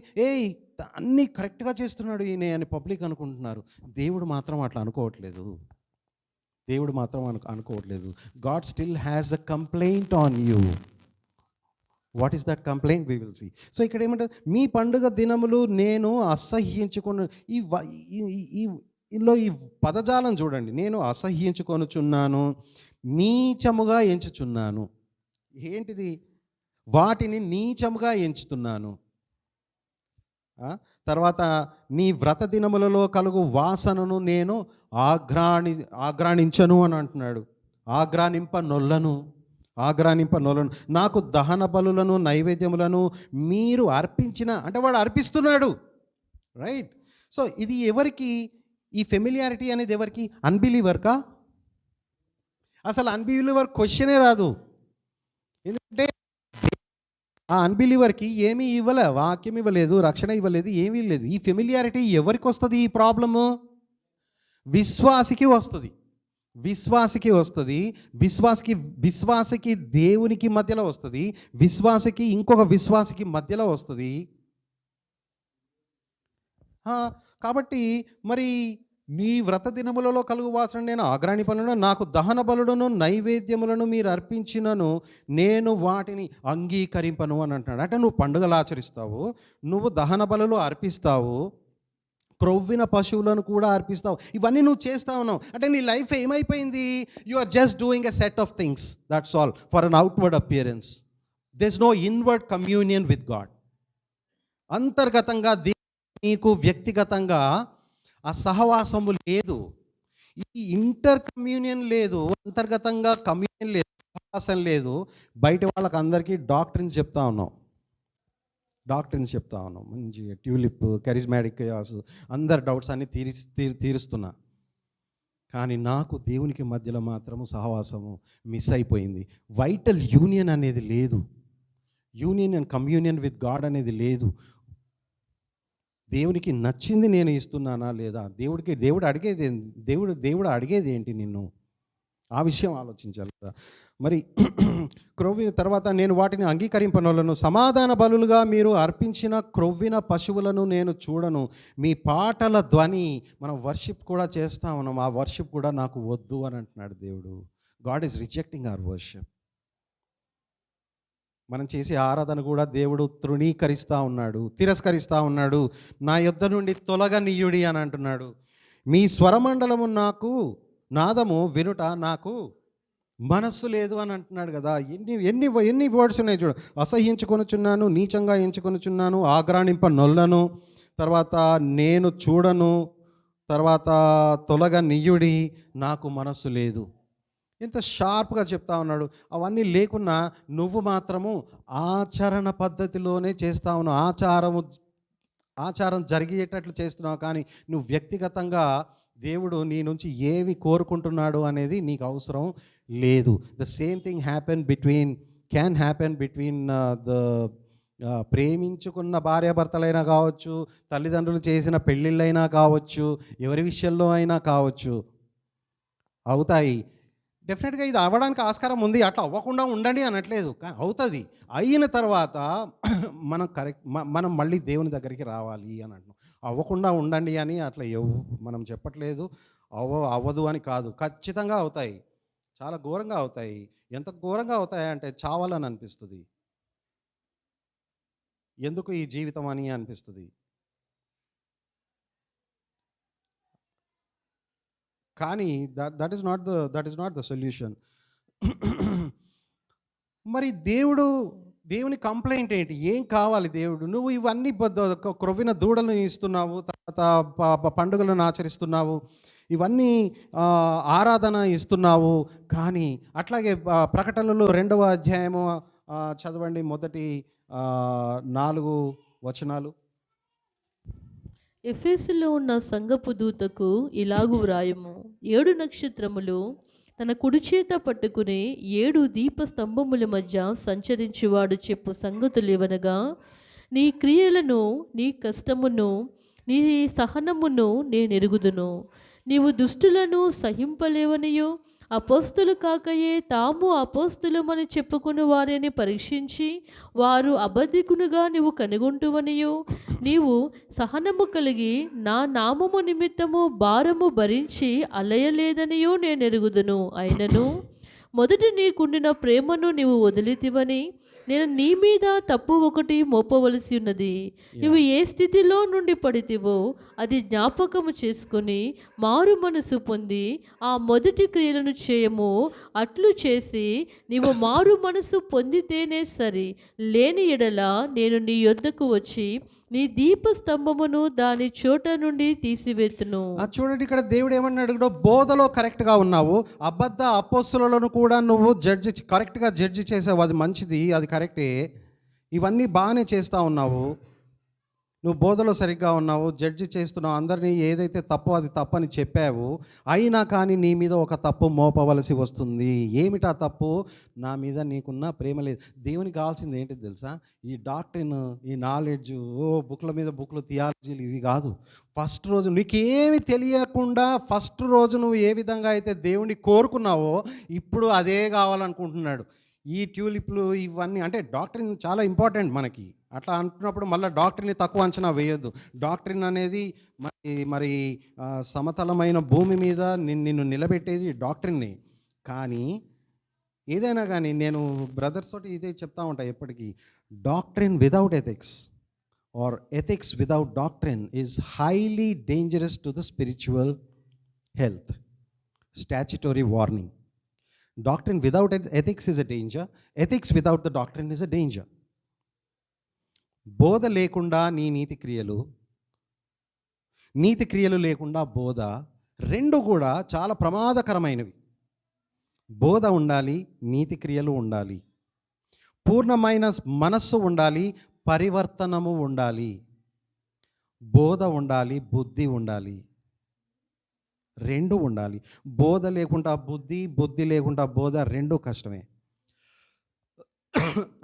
అన్నీ కరెక్ట్గా చేస్తున్నాడు ఈయన అని పబ్లిక్ అనుకుంటున్నారు. దేవుడు మాత్రం అట్లా అనుకోవట్లేదు. God still has a complaint on you. What is that complaint? We will see. So ఇక్కడ ఏమంటారు? మీ పండుగ దినములు నేను అసహ్యించుకున్న ఈ పదజాలం చూడండి. నేను అసహ్యించుకొనుచున్నాను, నీచముగా ఎంచుచున్నాను. ఏంటిది? వాటిని నీచముగా ఎంచుతున్నాను. తర్వాత నీ వ్రత దినములలో కలుగు వాసనను నేను ఆగ్రాణించను అని అంటున్నాడు. ఆగ్రాణింపనొల్లను. నాకు దహన బలులను నైవేద్యములను మీరు అర్పించిన, అంటే వాడు అర్పిస్తున్నాడు, రైట్? సో ఇది ఎవరికి? ఈ ఫెమిలియారిటీ అనేది ఎవరికి? అన్బిలీవర్కా? అసలు అన్బిలీవర్ క్వశ్చనే రాదు. ఎందుకంటే ఆ అన్బిలీవర్కి ఏమీ ఇవ్వలే, వాక్యం ఇవ్వలేదు, రక్షణ ఇవ్వలేదు, ఏమీ లేదు. ఈ ఫెమిలియారిటీ ఎవరికి వస్తుంది? ఈ ప్రాబ్లము విశ్వాసికి వస్తుంది. విశ్వాసికి దేవునికి మధ్యలో వస్తుంది, విశ్వాసికి ఇంకొక విశ్వాసికి మధ్యలో వస్తుంది. కాబట్టి మరి నీ వ్రత దినములలో కలుగు వాసన నేను ఆగ్రాణింపను. నాకు దహన బలులను నైవేద్యములను మీరు అర్పించినను నేను వాటిని అంగీకరింపను అని అంటున్నాడు. అంటే నువ్వు పండుగలు ఆచరిస్తావు, నువ్వు దహన బలులు అర్పిస్తావు, క్రొవ్విన పశువులను కూడా అర్పిస్తావు. ఇవన్నీ నువ్వు చేస్తా ఉన్నావు. అంటే నీ లైఫ్ ఏమైపోయింది? You are just doing a set of things, that's all, for an outward appearance. There is no inward communion with God. అంతర్గతంగా నీకు వ్యక్తిగతంగా ఆ సహవాసము లేదు, ఈ ఇంటర్ కమ్యూనియన్ లేదు, అంతర్గతంగా కమ్యూనియన్ లేదు, సహవాసం లేదు. బయట వాళ్ళకి అందరికీ డాక్ట్రిన్స్ చెప్తా ఉన్నాం, మంచి ట్యూలిప్, కరిజ్మాటిక్, అందరి డౌట్స్ అన్నీ తీరుస్తున్నా. కానీ నాకు దేవునికి మధ్యలో మాత్రము సహవాసము మిస్ అయిపోయింది. వైటల్ యూనియన్ అనేది లేదు, union and communion with God అనేది లేదు. దేవునికి నచ్చింది నేను ఇస్తున్నానా లేదా? దేవుడు అడిగేది ఏంటి నిన్ను? ఆ విషయం ఆలోచించాలి కదా. మరి క్రొవ్విన తర్వాత నేను వాటిని అంగీకరింపనోళ్ళను. సమాధాన బలులుగా మీరు అర్పించిన క్రొవ్విన పశువులను నేను చూడను. మీ పాటల ధ్వని, మనం వర్షిప్ కూడా చేస్తా ఉన్నాం, ఆ వర్షిప్ కూడా నాకు వద్దు అని అంటున్నాడు దేవుడు. God is rejecting hour worship. మనం చేసే ఆరాధన కూడా దేవుడు తిరస్కరిస్తూ ఉన్నాడు. నా యొద్ద నుండి తొలగనీయుడి అని అంటున్నాడు. మీ స్వరమండలము నాదము వినుట నాకు మనస్సు లేదు అని అంటున్నాడు కదా. ఎన్ని వర్డ్స్ ఉన్నాయి చూడు. అసహ్యించుకొనుచున్నాను, నీచంగా ఎంచుకొనుచున్నాను, ఆగ్రాణింపనొల్లను, తర్వాత నేను చూడను, తర్వాత తొలగనీయుడి, నాకు మనస్సు లేదు. ఎంత షార్ప్గా చెప్తా ఉన్నాడు. అవన్నీ లేకున్నా నువ్వు మాత్రము ఆచరణ పద్ధతిలోనే చేస్తా ఉన్నావు, ఆచారం జరిగేటట్లు చేస్తున్నావు. కానీ నువ్వు వ్యక్తిగతంగా దేవుడు నీ నుంచి ఏవి కోరుకుంటున్నాడు అనేది నీకు అవసరం లేదు. The same thing can happen between ప్రేమించుకున్న భార్యాభర్తలైనా కావచ్చు, తల్లిదండ్రులు చేసిన పెళ్ళిళ్ళైనా కావచ్చు, ఎవరి విషయంలో అయినా కావచ్చు, అవుతాయి. డెఫినెట్గా ఇది అవ్వడానికి ఆస్కారం ఉంది. అట్లా అవ్వకుండా ఉండండి అనట్లేదు, కానీ అవుతుంది. అయిన తర్వాత మనం మళ్ళీ దేవుని దగ్గరికి రావాలి అని అంటున్నాం. అవ్వకుండా ఉండండి అని అట్లా మనం చెప్పట్లేదు. అవ్వదు అని కాదు, ఖచ్చితంగా అవుతాయి. చాలా ఘోరంగా అవుతాయి. ఎంత ఘోరంగా అవుతాయంటే చావాలని అనిపిస్తుంది. ఎందుకు ఈ జీవితం అని అనిపిస్తుంది. కానీ that is not the solution. మరి దేవుని కంప్లైంట్ ఏంటి? ఏం కావాలి దేవుడు? నువ్వు ఇవన్నీ క్రొవ్విన దూడలను ఇస్తున్నావు, తర్వాత పండుగలను ఆచరిస్తున్నావు, ఇవన్నీ ఆరాధన ఇస్తున్నావు. కానీ అట్లాగే ప్రకటనలో 2వ అధ్యాయము చదవండి, మొదటి 4 వచనాలు.
ఎఫెసులో ఉన్న సంఘపు దూతకు ఇలాగు వ్రాయము. 7 నక్షత్రములు తన కుడి చేత పట్టుకుని 7 దీపస్తంభముల మధ్య సంచరించువాడు చెప్పు సంగతులేవనగా, నీ క్రియలను, నీ కష్టమును, నీ సహనమును నేనెరుగుదును. నీవు దుష్టులను సహింపలేవనియో, అపోస్తులు కాకయే తాము అపోస్తులమని చెప్పుకుని వారిని పరీక్షించి వారు అబద్ధికునుగా నీవు కనుగొంటువనియో, నీవు సహనము కలిగి నా నామము నిమిత్తము భారము భరించి అలయలేదనియో నేనెరుగుదును. అయినను మొదట నీకుండిన ప్రేమను నీవు వదిలితివని నేను నీ మీద తప్పు ఒకటి మోపవలసి ఉన్నది. నువ్వు ఏ స్థితిలో నుండి పడితివో అది జ్ఞాపకము చేసుకొని మారు మనసు పొంది ఆ మొదటి క్రియలను చేయము. అట్లు చేసి నీవు మారు మనసు పొందితేనే సరి, లేని ఎడల నేను నీ యొద్దకు వచ్చి నీ దీపస్తంభమును దాని చోట నుండి తీసివేతును.
చూడండి, ఇక్కడ దేవుడు ఏమన్నాడు? బోధలో కరెక్ట్గా ఉన్నావు, అబద్ధ అపోస్తులను కూడా నువ్వు కరెక్ట్గా జడ్జి చేసావు, అది మంచిది, అది కరెక్టే. ఇవన్నీ బాగానే చేస్తూ ఉన్నావు, నువ్వు బోధలో సరిగ్గా ఉన్నావు, జడ్జి చేస్తున్నావు, అందరినీ ఏదైతే తప్పో అది తప్పని చెప్పావు. అయినా కానీ నీ మీద ఒక తప్పు మోపవలసి వస్తుంది. ఏమిటా తప్పు? నా మీద నీకున్న ప్రేమ లేదు. దేవునికి కావాల్సింది ఏంటిది తెలుసా? ఈ డాక్ట్రిన్, ఈ నాలెడ్జ్, బుక్ల మీద బుక్లు, థియాలజీలు ఇవి కాదు. ఫస్ట్ రోజు నీకేమి తెలియకుండా ఫస్ట్ రోజు నువ్వు ఏ విధంగా అయితే దేవుణ్ణి కోరుకున్నావో ఇప్పుడు అదే కావాలనుకుంటున్నాడు. ఈ ట్యూలిప్లు ఇవన్నీ అంటే డాక్ట్రిన్ చాలా ఇంపార్టెంట్ మనకి. అట్లా అంటున్నప్పుడు మళ్ళీ డాక్టరీని తక్కువ అంచనా వేయొద్దు. డాక్టరీన్ అనేది మరి సమతలమైన భూమి మీద నిన్ను నిలబెట్టేది డాక్టరీనే. కానీ ఏదైనా కానీ నేను బ్రదర్స్ తోటి ఇదే చెప్తా ఉంటా ఎప్పటికీ, doctrine without ethics or ethics without doctrine is highly dangerous to the spiritual health. Statutory warning. Doctrine without ethics is a danger. Ethics without the doctrine is a danger. బోధ లేకుండా నీ నీతి క్రియలు లేకుండా బోధ, రెండు కూడా చాలా ప్రమాదకరమైనవి. బోధ ఉండాలి, నీతి క్రియలు ఉండాలి, పూర్ణమైన మనస్సు ఉండాలి, పరివర్తనము ఉండాలి. బోధ ఉండాలి, బుద్ధి ఉండాలి, రెండు ఉండాలి. బోధ లేకుండా బుద్ధి, బుద్ధి లేకుండా బోధ, రెండు కష్టమే.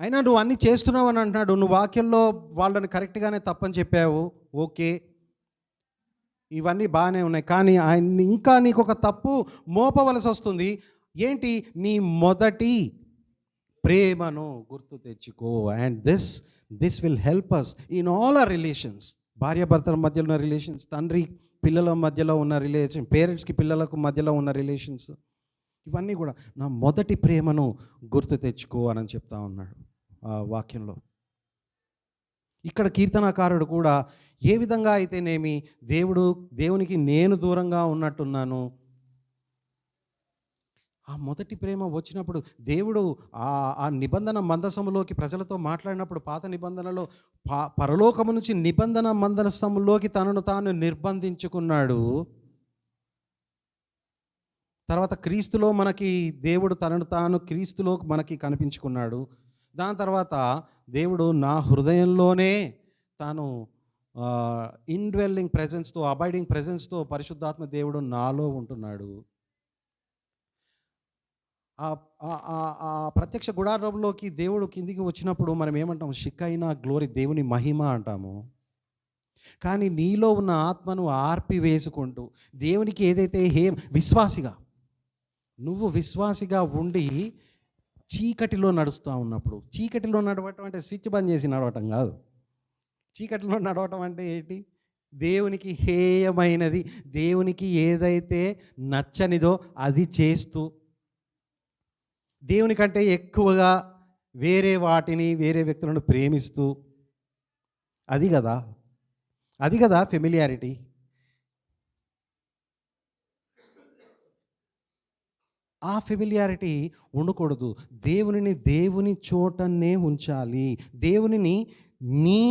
అయినా నువ్వు అన్నీ చేస్తున్నావు అని అంటున్నాడు. నువ్వు వాక్యంలో వాళ్ళని కరెక్ట్గానే తప్పని చెప్పావు, ఓకే, ఇవన్నీ బాగానే ఉన్నాయి. కానీ ఆయన ఇంకా నీకు ఒక తప్పు మోపవలసి వస్తుంది. ఏంటి? నీ మొదటి ప్రేమను గుర్తు తెచ్చుకో. And this will help us in all our relations. భార్యాభర్తల మధ్యలో ఉన్న రిలేషన్స్, తండ్రి పిల్లల మధ్యలో ఉన్న రిలేషన్, పేరెంట్స్కి పిల్లలకు మధ్యలో ఉన్న రిలేషన్స్, ఇవన్నీ కూడా నా మొదటి ప్రేమను గుర్తు తెచ్చుకో అని చెప్తా ఉన్నాడు ఆ వాక్యంలో. ఇక్కడ కీర్తనాకారుడు కూడా ఏ విధంగా అయితేనేమి దేవునికి నేను దూరంగా ఉన్నట్టున్నాను, ఆ మొదటి ప్రేమ వచ్చినప్పుడు దేవుడు ఆ నిబంధన మందసములోకి ప్రజలతో మాట్లాడినప్పుడు పాత నిబంధనలో పరలోకము నుంచి నిబంధన మందసములోకి తనను తాను నిర్బంధించుకున్నాడు. తర్వాత క్రీస్తులో మనకి దేవుడు తనను తాను క్రీస్తులో మనకి కనిపించుకున్నాడు. దాని తర్వాత దేవుడు నా హృదయంలోనే తాను ఇన్డ్వెల్లింగ్ ప్రెజెన్స్తో, అబైడింగ్ ప్రెజెన్స్తో పరిశుద్ధాత్మ దేవుడు నాలో ఉంటున్నాడు. ఆ ప్రత్యక్ష గుడారంలోకి దేవుడు కిందికి వచ్చినప్పుడు మనం ఏమంటాము? షికైనా గ్లోరీ, దేవుని మహిమ అంటాము. కానీ నీలో ఉన్న ఆత్మను ఆర్పివేసుకుంటూ దేవునికి ఏదైతే నువ్వు విశ్వాసిగా ఉండి చీకటిలో నడుస్తూ ఉన్నప్పుడు, చీకటిలో నడవటం అంటే స్విచ్ బంద్ చేసి నడవటం కాదు. చీకటిలో నడవటం అంటే ఏంటి? దేవునికి హేయమైనది, దేవునికి ఏదైతే నచ్చనిదో అది చేస్తూ దేవుని కంటే ఎక్కువగా వేరే వాటిని, వేరే వ్యక్తులను ప్రేమిస్తూ, అది కదా ఫెమిలియారిటీ. ఆ ఫెమిలియారిటీ ఉండకూడదు. దేవుని చోటనే ఉంచాలి. దేవునిని నీ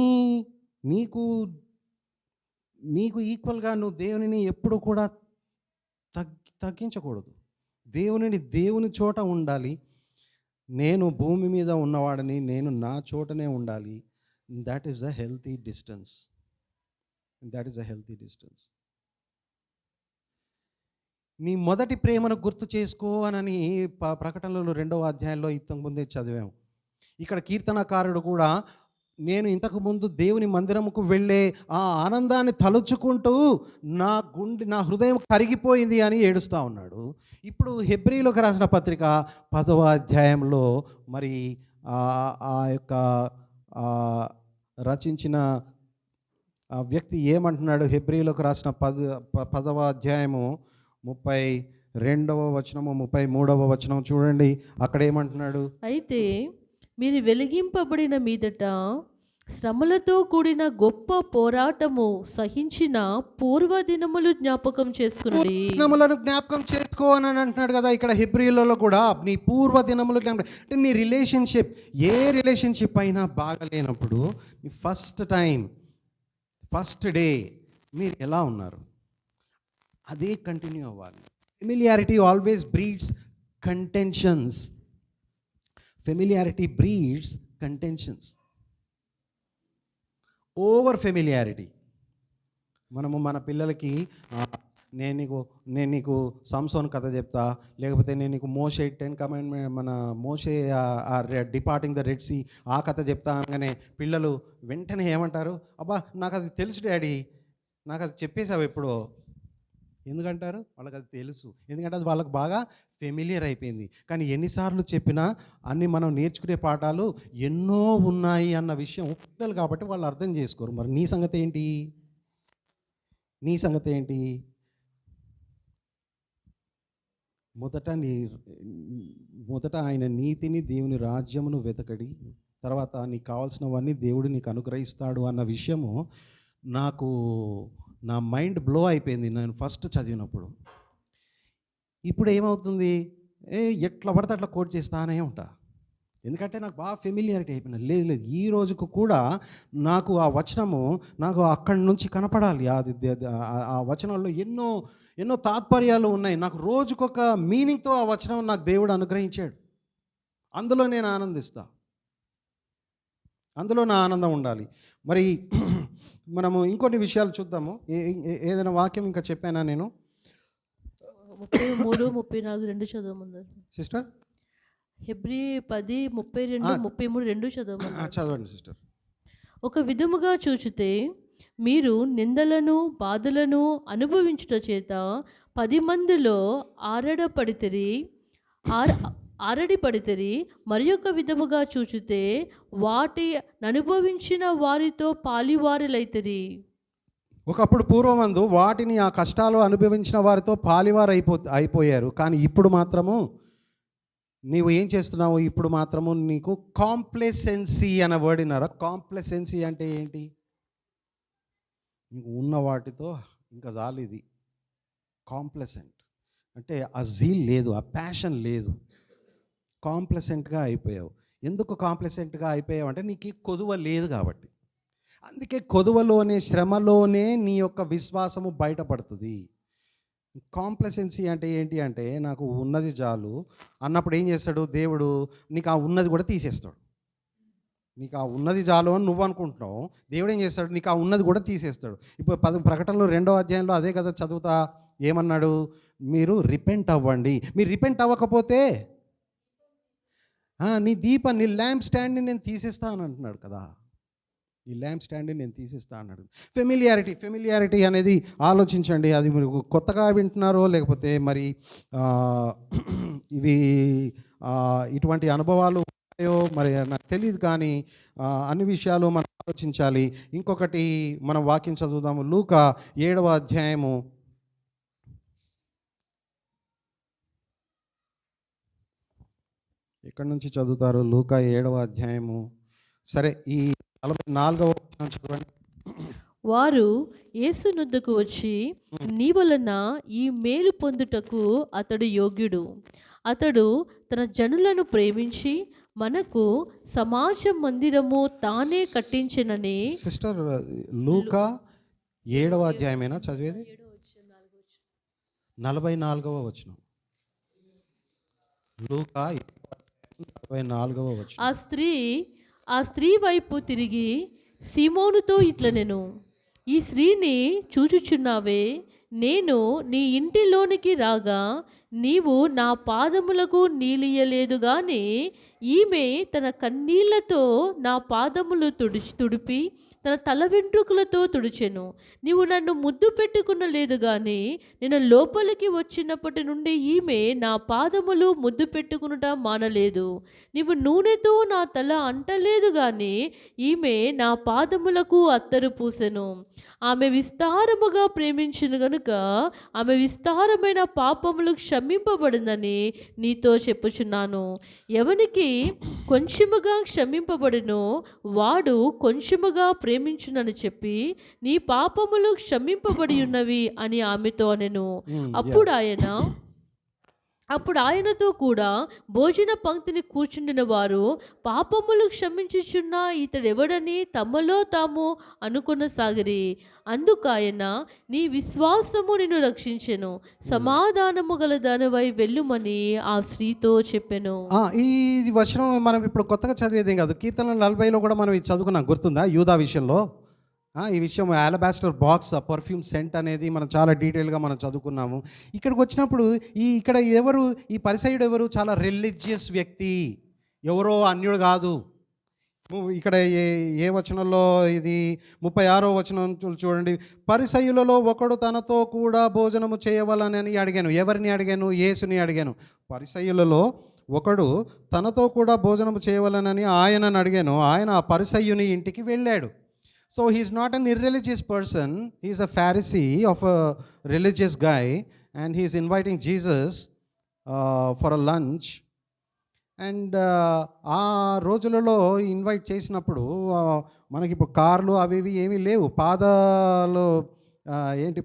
నీకు నీకు ఈక్వల్గా నువ్వు దేవునిని ఎప్పుడు కూడా తగ్గించకూడదు. దేవుని చోట ఉండాలి. నేను భూమి మీద ఉన్నవాడిని, నేను నా చోటనే ఉండాలి. That is a healthy distance. నీ మొదటి ప్రేమను గుర్తు చేసుకో అని ప్రకటనలో 2వ అధ్యాయంలో ఇంతకుముందే చదివాము. ఇక్కడ కీర్తనకారుడు కూడా నేను ఇంతకుముందు దేవుని మందిరముకు వెళ్ళే ఆ ఆనందాన్ని తలుచుకుంటూ నా హృదయం కరిగిపోయింది అని ఏడుస్తూ ఉన్నాడు. ఇప్పుడు హెబ్రీయులకు రాసిన పత్రిక 10వ అధ్యాయంలో మరి ఆ యొక్క రచించిన ఆ వ్యక్తి ఏమంటున్నాడు? హెబ్రీయులకు రాసిన 10వ అధ్యాయము 32వ వచనము 33వ వచనం చూడండి. అక్కడ ఏమంటున్నాడు?
అయితే మీరు వెలిగింపబడిన మీదట శ్రమలతో కూడిన గొప్ప పోరాటము సహించిన పూర్వదినములు జ్ఞాపకం చేసుకుని
దినములను జ్ఞాపకం చేసుకో అని అంటున్నాడు కదా ఇక్కడ హెబ్రీయులలో కూడా. నీ పూర్వ దినములు అంటే నీ రిలేషన్షిప్, ఏ రిలేషన్షిప్ అయినా బాగలేనప్పుడు ఫస్ట్ డే మీరు ఎలా ఉన్నారు అదే కంటిన్యూ అవ్వాలి. Familiarity always breeds contentions. Over familiarity. మనము మన పిల్లలకి నేను నీకు సంసోన్ కథ చెప్తా, లేకపోతే నేను నీకు మోషే 10 కమాండ్మెంట్, మన మోషే డిపార్టింగ్ ద రెడ్ సీ ఆ కథ చెప్తా అనగానే పిల్లలు వెంటనే ఏమంటారు? అబ్బా నాకు అది తెలుసు డాడీ, నాకు అది చెప్పేసావు ఎప్పుడో. ఎందుకంటారు? వాళ్ళకి అది తెలుసు, ఎందుకంటే అది వాళ్ళకి బాగా ఫెమిలియర్ అయిపోయింది. కానీ ఎన్నిసార్లు చెప్పినా అన్ని మనం నేర్చుకునే పాఠాలు ఎన్నో ఉన్నాయి అన్న విషయం పిల్లలు కాబట్టి వాళ్ళు అర్థం చేసుకోరు. మరి నీ సంగతి ఏంటి? మొదట ఆయన నీతిని, దేవుని రాజ్యమును వెతకడి, తర్వాత నీకు కావాల్సినవన్నీ దేవుడు నీకు అనుగ్రహిస్తాడు అన్న విషయము నా మైండ్ బ్లో అయిపోయింది నేను ఫస్ట్ చదివినప్పుడు. ఇప్పుడు ఏమవుతుంది? ఎట్లా పడితే అట్లా కోట్ చేస్తానే ఉంటా, ఎందుకంటే నాకు బాగా ఫెమిలియారిటీ అయిపోయింది. లేదు ఈ రోజుకు కూడా నాకు ఆ వచనము నాకు అక్కడి నుంచి కనపడాలి. ఆ వచనంలో ఎన్నో తాత్పర్యాలు ఉన్నాయి. నాకు రోజుకొక మీనింగ్తో ఆ వచనం నాకు దేవుడు అనుగ్రహించాడు. అందులో నేను ఆనందిస్తా, అందులో నా ఆనందం ఉండాలి. మరి మనము ఇంకొన్ని విషయాలు చూద్దాము. ఏదైనా వాక్యం ఇంకా చెప్పానా నేను?
33, 34 రెండు చదవమన్నారు
సిస్టర్.
హెబ్రీ 10, 32, 33 రెండు చదవమన్నారు.
చదవండి సిస్టర్.
ఒక విధముగా చూచితే మీరు నిందలను బాధలను అనుభవించుట చేత 10 మందిలో ఆరడిపడితిరి. మరి ఒక విధముగా చూచితే వాటి అనుభవించిన వారితో పాలివారులైతిరి.
ఒకప్పుడు పూర్వమందు వాటిని ఆ కష్టాలు అనుభవించిన వారితో పాలివారు అయిపోయారు. కానీ ఇప్పుడు మాత్రము నీవు ఏం చేస్తున్నావు? ఇప్పుడు మాత్రము నీకు కాంప్లెసెన్సీ అనే వర్డ్ విన్నారా? కాంప్లెసెన్సీ అంటే ఏంటి? నీకు ఉన్న వాటితో ఇంకా చాలు. ఇది కాంప్లెసెంట్ అంటే ఆ జీల్ లేదు, ఆ ప్యాషన్ లేదు, కాంప్లెసెంట్గా అయిపోయావు. ఎందుకు కాంప్లెసెంట్గా అయిపోయావు అంటే నీకు కొదువ లేదు కాబట్టి. అందుకే కొదువలోనే, శ్రమలోనే నీ యొక్క విశ్వాసము బయటపడుతుంది. కాంప్లెసెన్సీ అంటే ఏంటి అంటే నాకు ఉన్నది చాలు అన్నప్పుడు ఏం చేస్తాడు దేవుడు? నీకు ఆ ఉన్నది కూడా తీసేస్తాడు. నీకు ఆ ఉన్నది చాలు అని నువ్వు అనుకుంటున్నావు, దేవుడు ఏం చేస్తాడు? నీకు ఆ ఉన్నది కూడా తీసేస్తాడు. ఇప్పుడు ప్రకటనలో 2వ అధ్యాయంలో అదే కదా చదువుతా. ఏమన్నాడు? మీరు రిపెంట్ అవ్వండి. మీరు రిపెంట్ అవ్వకపోతే నీ ల్యాంప్ స్టాండ్ని నేను తీసేస్తా అని అంటున్నాడు కదా. ఈ ల్యాంప్ స్టాండ్ని నేను తీసేస్తా అన్నాడు. ఫెమిలియారిటీ అనేది ఆలోచించండి. అది మీరు కొత్తగా వింటున్నారో లేకపోతే మరి ఇవి ఇటువంటి అనుభవాలు ఉన్నాయో మరి నాకు తెలియదు. కానీ అన్ని విషయాలు మనం ఆలోచించాలి. ఇంకొకటి మనం వాక్యం చదువుదాము. లూకా 7వ అధ్యాయము ఎక్కడి నుంచి చదువుతారు? లూకా 7వ అధ్యాయము. సరే, ఈ 44వ వచనం చదవండి.
వారు యేసు నొద్దకు వచ్చి, నీ వలన ఈ మేలు పొందుటకు అతడు యోగ్యుడు. అతడు తన జనులను ప్రేమించి మనకు సమాజ మందిరము తానే కట్టించెనని.
సిస్టర్, లూకా 7వ అధ్యాయమేనా చదివేది? 44వ వచనం. లూకా 44వ వచనం.
ఆ స్త్రీ వైపు తిరిగి సీమోనుతో ఇట్లనెను, ఈ స్త్రీని చూచుచున్నావే, నేను నీ ఇంటిలోనికి రాగా నీవు నా పాదములకు నీలియలేదు గాని ఈమె తన కన్నీళ్లతో నా పాదములు తుడిపి తన తల వెంట్రుకలతో తుడిచెను. నీవు నన్ను ముద్దు పెట్టుకున్న లేదు గాని నేను లోపలికి వచ్చినప్పటి నుండి ఈమె నా పాదములు ముద్దు పెట్టుకునుట మానలేదు. నీవు నూనెతో నా తల అంటలేదు గాని ఈమె నా పాదములకు అత్తరు పూసెను. ఆమె విస్తారముగా ప్రేమించిన గనుక ఆమె విస్తారమైన పాపములు క్షమింపబడిందని నీతో చెప్పుచున్నాను. ఎవనికి కొంచెముగా క్షమింపబడినో వాడు కొంచెముగా ప్రేమించునని చెప్పి, నీ పాపములు క్షమింపబడి ఉన్నవి అని ఆమెతో అనెను. అప్పుడు ఆయనతో కూడా భోజన పంక్తిని కూర్చుండిన వారు పాపములు క్షమించుచున్న ఇతడెవడని తమలో తాము అనుకొనసాగిరి. అందుకాయన, నీ విశ్వాసము నిన్ను రక్షించెను, సమాధానము గల దానివై వెళ్ళుమని ఆ స్త్రీతో చెప్పెను.
ఈ వచనం మనం ఇప్పుడు కొత్తగా చదివేదేం కాదు. కీర్తన 40లో కూడా మనం ఇది చదువుకున్నాం, గుర్తుందా? యూదా విషయంలో ఈ విషయం అలబాస్టర్ బాక్స్, పర్ఫ్యూమ్ సెంట్ అనేది మనం చాలా డీటెయిల్గా మనం చదువుకున్నాము. ఇక్కడికి వచ్చినప్పుడు ఇక్కడ ఎవరు ఈ పరిసయుడు? ఎవరు? చాలా రిలీజియస్ వ్యక్తి, ఎవరో అన్యుడు కాదు. ఇక్కడ ఏ వచనంలో? ఇది 36వ వచనం చూడండి. పరిసయ్యులలో ఒకడు తనతో కూడా భోజనము చేయవలనని అడిగాను. ఎవరిని అడిగాను? యేసుని అడిగాను. పరిసయ్యులలో ఒకడు తనతో కూడా భోజనము చేయవలనని ఆయనను అడిగాను. ఆయన ఆ పరిసయ్యుని ఇంటికి వెళ్ళాడు. So he's not an irreligious person. He's a Pharisee of a religious guy, and he's inviting Jesus for a lunch. And ఆ రోజులలో ఇన్వైట్ చేసినప్పుడు మనకి ఇప్పుడు కార్లు అవి ఇవి ఏమీ లేవు.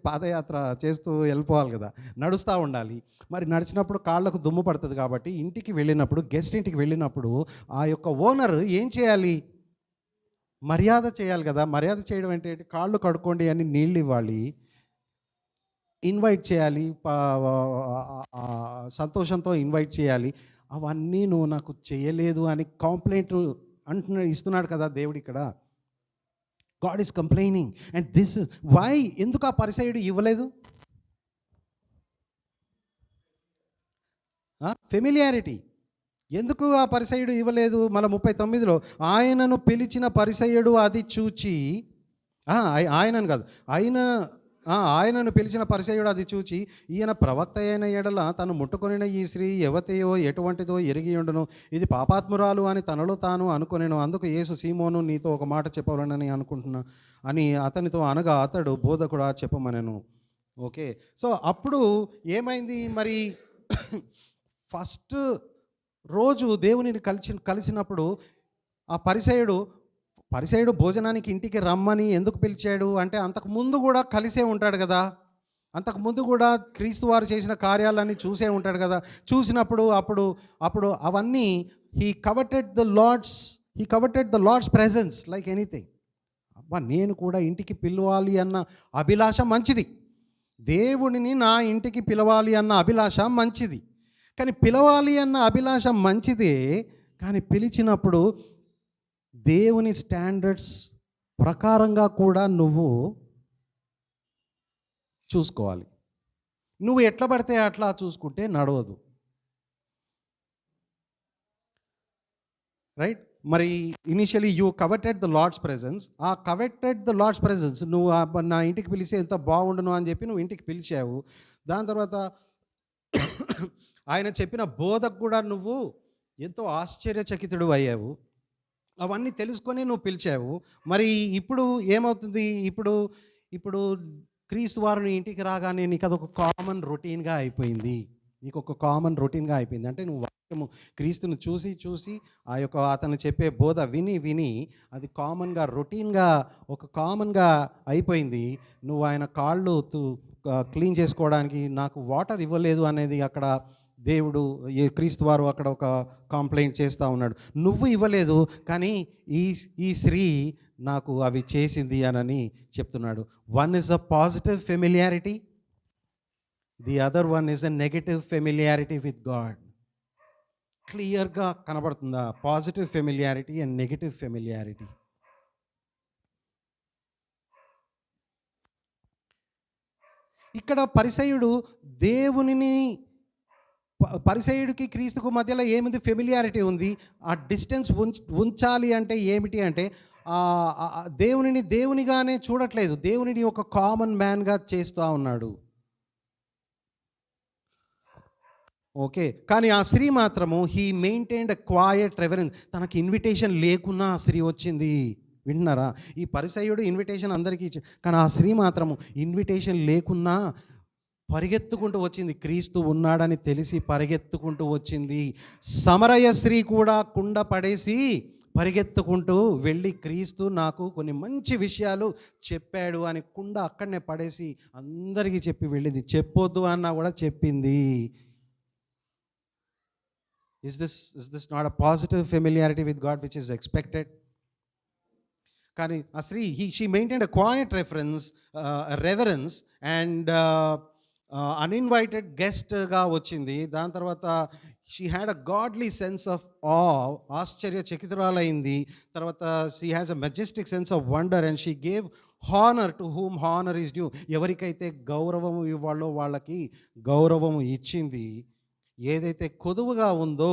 పాదయాత్ర చేస్తూ వెళ్ళిపోవాలి కదా, నడుస్తూ ఉండాలి. మరి నడిచినప్పుడు కాళ్ళకు దుమ్ము పడుతుంది కాబట్టి ఇంటికి వెళ్ళినప్పుడు, గెస్ట్ ఇంటికి వెళ్ళినప్పుడు ఆ యొక్క ఓనర్ ఏం చేయాలి? మర్యాద చేయాలి కదా. మర్యాద చేయడం అంటే కాళ్ళు కడుక్కోండి అని నీళ్ళు ఇవ్వాలి, ఇన్వైట్ చేయాలి, సంతోషంతో ఇన్వైట్ చేయాలి. అవన్నీ నువ్వు నాకు చేయలేదు అని కంప్లైంట్ ఇస్తున్నాడు కదా దేవుడు ఇక్కడ. God is complaining. And this is why. ఎందుకు ఆ పరిసయుడు ఇవ్వలేదు? ఫెమిలియారిటీ. ఎందుకు ఆ పరిసయుడు ఇవ్వలేదు? మన 39లో ఆయనను పిలిచిన పరిసయుడు అది చూచి, ఆయనను కాదు, ఆయనను పిలిచిన పరిసయుడు అది చూచి, ఈయన ప్రవక్త అయిన ఎడల తను ముట్టుకొనిన ఈ స్త్రీ ఎవతయో ఎటువంటిదో ఎరిగి ఉండును, ఇది పాపాత్మురాలు అని తనలో తాను అనుకొనెను. అందుకు యేసు, సీమోను, నీతో ఒక మాట చెప్పవాలని అనుకుంటున్నా అని అతనితో అనగా, అతడు బోధకుడా చెప్పమనెను. ఓకే, సో అప్పుడు ఏమైంది మరి? ఫస్ట్ రోజు దేవునిని కలిసినప్పుడు ఆ పరిసయుడు భోజనానికి ఇంటికి రమ్మని ఎందుకు పిలిచాడు అంటే, అంతకుముందు కూడా కలిసే ఉంటాడు కదా, అంతకుముందు కూడా క్రీస్తు వారు చేసిన కార్యాలన్నీ చూసే ఉంటాడు కదా. చూసినప్పుడు అప్పుడు అవన్నీ he coveted the lord's presence like anything. అబ్బా, నేను కూడా ఇంటికి పిలవాలి అన్న అభిలాష మంచిది, దేవుడిని నా ఇంటికి పిలవాలి అన్న అభిలాష మంచిది. కానీ పిలవాలి అన్న అభిలాష మంచిదే, కానీ పిలిచినప్పుడు దేవుని స్టాండర్డ్స్ ప్రకారంగా కూడా నువ్వు చూసుకోవాలి. నువ్వు ఎట్లా పడితే అట్లా చూసుకుంటే నడవదు, రైట్? మరి initially you coveted the lord's presence. ఆ కవెటెడ్ ద లార్డ్స్ ప్రెజెన్స్ నువ్వు నా ఇంటికి పిలిస్తే ఎంత బాగుండును అని చెప్పి నువ్వు ఇంటికి పిలిచావు. దాని తర్వాత ఆయన చెప్పిన బోధకు కూడా నువ్వు ఎంతో ఆశ్చర్యచకితుడు అయ్యావు. అవన్నీ తెలుసుకొని నువ్వు పిలిచావు. మరి ఇప్పుడు ఏమవుతుంది? ఇప్పుడు క్రీస్తు వారిని ఇంటికి రాగానే నీకు అదొక కామన్ రొటీన్గా అయిపోయింది. నీకు ఒక కామన్ రొటీన్గా అయిపోయింది. అంటే నువ్వు వాక్యము క్రీస్తును చూసి చూసి ఆ యొక్క అతను చెప్పే బోధ విని విని అది కామన్గా రొటీన్గా ఒక కామన్గా అయిపోయింది. నువ్వు ఆయన కాళ్ళు క్లీన్ చేసుకోవడానికి నాకు వాటర్ ఇవ్వలేదు అనేది అక్కడ దేవుడు క్రీస్తు వారు అక్కడ ఒక కంప్లైంట్ చేస్తూ ఉన్నాడు. నువ్వు ఇవ్వలేదు కానీ ఈ స్త్రీ నాకు అవి చేసింది అని చెప్తున్నాడు. One is a positive familiarity, the other one is a negative familiarity with God. క్లియర్గా కనబడుతుందా positive familiarity and negative familiarity? ఇక్కడ పరిసయ్యుడు దేవునిని పరిసయ్యుడికి క్రీస్తుకు మధ్యలో ఏముంది? ఫెమిలియారిటీ ఉంది. ఆ డిస్టెన్స్ ఉంచాలి అంటే ఏమిటి అంటే దేవునిని దేవునిగానే చూడట్లేదు, దేవునిని ఒక కామన్ మ్యాన్గా చేస్తూ ఉన్నాడు. ఓకే, కానీ ఆ స్త్రీ మాత్రము he maintained a quiet reverence. తనకి ఇన్విటేషన్ లేకున్నా ఆ స్త్రీ వచ్చింది. వింటున్నారా? ఈ పరిసయ్యుడు ఇన్విటేషన్ అందరికీ ఇచ్చాడు, కానీ ఆ స్త్రీ మాత్రము ఇన్విటేషన్ లేకున్నా పరిగెత్తుకుంటూ వచ్చింది. క్రీస్తు ఉన్నాడని తెలిసి పరిగెత్తుకుంటూ వచ్చింది. సమరయ స్త్రీ కూడా కుండ పడేసి పరిగెత్తుకుంటూ వెళ్ళి క్రీస్తు నాకు కొన్ని మంచి విషయాలు చెప్పాడు అని కుండ అక్కడనే పడేసి అందరికీ చెప్పి వెళ్ళింది. చెప్పొద్దు అన్నా కూడా చెప్పింది. Is this not a positive familiarity with God which is expected? కానీ ఆ స్త్రీ she maintained a quiet reverence and uninvited గెస్ట్గా వచ్చింది. దాని తర్వాత she had a godly sense of ఆశ్చర్యచకితురాలైంది. తర్వాత she has a majestic sense of wonder and she gave honour to whom honour is due. ఎవరికైతే గౌరవము ఇవ్వాలో వాళ్ళకి గౌరవము ఇచ్చింది. ఏదైతే కొదువుగా ఉందో,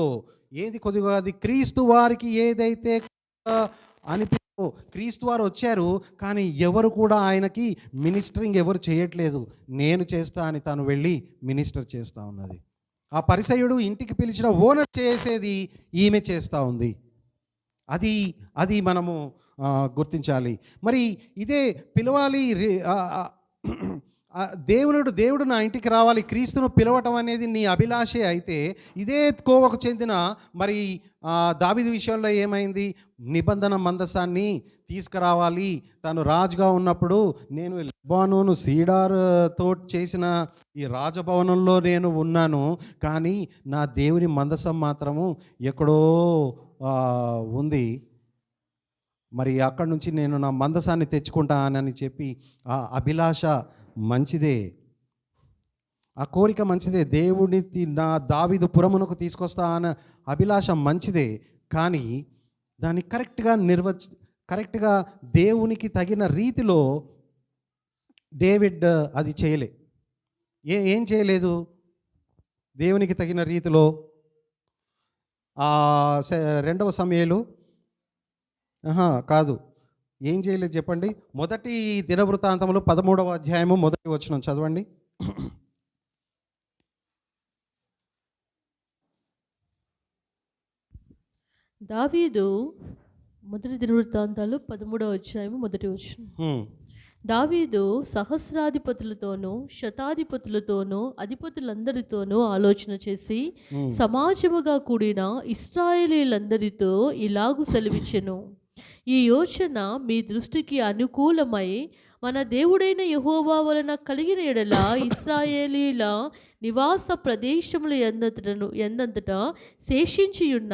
ఏది కొదువుగా, అది క్రీస్తు వారికి ఏదైతే అనిపించో, క్రీస్తు వారు వచ్చారు కానీ ఎవరు కూడా ఆయనకి మినిస్టరింగ్ ఎవరు చేయట్లేదు. నేను చేస్తా అని తను వెళ్ళి మినిస్టర్ చేస్తూ ఉన్నది. ఆ పరిసయ్యుడు ఇంటికి పిలిచిన ఓనర్ చేసేది ఈమె చేస్తూ ఉంది. అది మనము గుర్తించాలి. మరి ఇదే పిలవాలి, దేవుడు నా ఇంటికి రావాలి, క్రీస్తును పిలవటం అనేది నీ అభిలాషే అయితే, ఇదే కోవకు చెందిన మరి దావీదు విషయంలో ఏమైంది? నిబంధన మందసాన్ని తీసుకురావాలి. తను రాజుగా ఉన్నప్పుడు నేను లెబానోను సీడార్తో చేసిన ఈ రాజభవనంలో నేను ఉన్నాను, కానీ నా దేవుని మందసం మాత్రము ఎక్కడో ఉంది. మరి అక్కడి నుంచి నేను నా మందసాన్ని తెచ్చుకుంటానని చెప్పి ఆ అభిలాష మంచిదే, ఆ కోరిక మంచిదే. దేవుని నా దావీదు పురమునకు తీసుకొస్తా అన్న అభిలాష మంచిదే, కానీ దాన్ని కరెక్ట్గా దేవునికి తగిన రీతిలో డేవిడ్ అది చేయలే. ఏం చేయలేదు దేవునికి తగిన రీతిలో? 2వ సమూయేలు కాదు, ఏం చేయలేదు చెప్పండి. మొదటి దినవృత్తాంతములు 13వ అధ్యాయము 1వ వచనం చదవండి.
దావీదు మొదటి దినవృత్తాంతాలు 13వ అధ్యాయము 1వ వచనం. దావీదు సహస్రాధిపతులతోనూ శతాధిపతులతోనూ అధిపతులందరితోనూ ఆలోచన చేసి సమాజముగా కూడిన ఇశ్రాయేలీలందరితో ఇలాగు సెలవిచ్చెను. ఈ యోచన మీ దృష్టికి అనుకూలమై మన దేవుడైన యెహోవా వలన కలిగిన ఎడల ఇశ్రాయేలీల నివాస ప్రదేశముల ఎందంతటా శేషించియున్న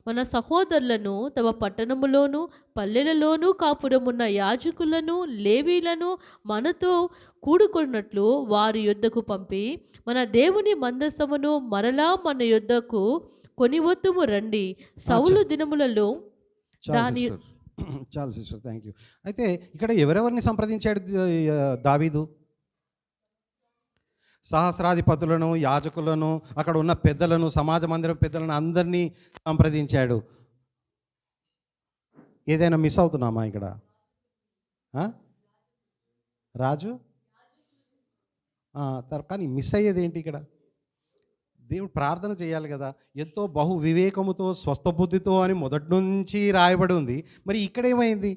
మన సహోదరులను తమ పట్టణములోను పల్లెలలోనూ కాపురమున్న యాజకులను లేవీలను మనతో కూడుకున్నట్లు వారి యొద్దకు పంపి మన దేవుని మందసమును మరలా మన యొద్దకు కొనివద్దుము రండి. సౌలు దినములలో దాని
చాలు సిస్టర్, థ్యాంక్ యూ. అయితే ఇక్కడ ఎవరెవరిని సంప్రదించాడు దావీదు? సహస్రాధిపతులను, యాజకులను, అక్కడ ఉన్న పెద్దలను, సమాజ మందిరం పెద్దలను అందరినీ సంప్రదించాడు. ఏదైనా మిస్ అవుతున్నామా ఇక్కడ? రాజు కానీ మిస్ అయ్యేది ఏంటి ఇక్కడ? దేవుడు ప్రార్థన చేయాలి కదా, ఎంతో బహు వివేకముతో స్వస్థ బుద్ధితో అని మొదటి నుంచి రాయబడి ఉంది. మరి ఇక్కడ ఏమైంది?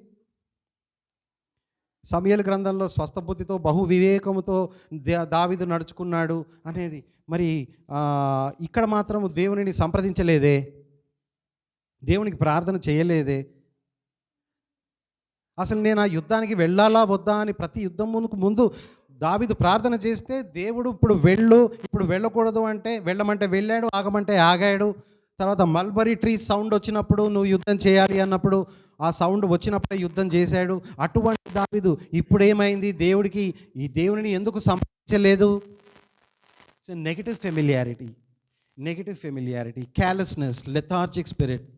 సమూయేలు గ్రంథంలో స్వస్థ బుద్ధితో బహు వివేకముతో దావీదు నడుచుకున్నాడు అనేది. మరి ఇక్కడ మాత్రం దేవునిని సంప్రదించలేదే, దేవునికి ప్రార్థన చేయలేదే. అసలు నేను ఆ యుద్ధానికి వెళ్ళాలా వద్దా అని ప్రతి యుద్ధం ముందు దావీదు ప్రార్థన చేస్తే దేవుడు ఇప్పుడు వెళ్ళకూడదు అంటే వెళ్ళమంటే వెళ్ళాడు, ఆగమంటే ఆగాడు. తర్వాత మల్బరీ ట్రీ సౌండ్ వచ్చినప్పుడు నువ్వు యుద్ధం చేయాలి అన్నప్పుడు ఆ సౌండ్ వచ్చినప్పుడే యుద్ధం చేశాడు. అటువంటి దావీదు ఇప్పుడేమైంది, ఈ దేవునిని ఎందుకు సంప్రదించలేదు? It's negative familiarity, callousness, lethargic spirit.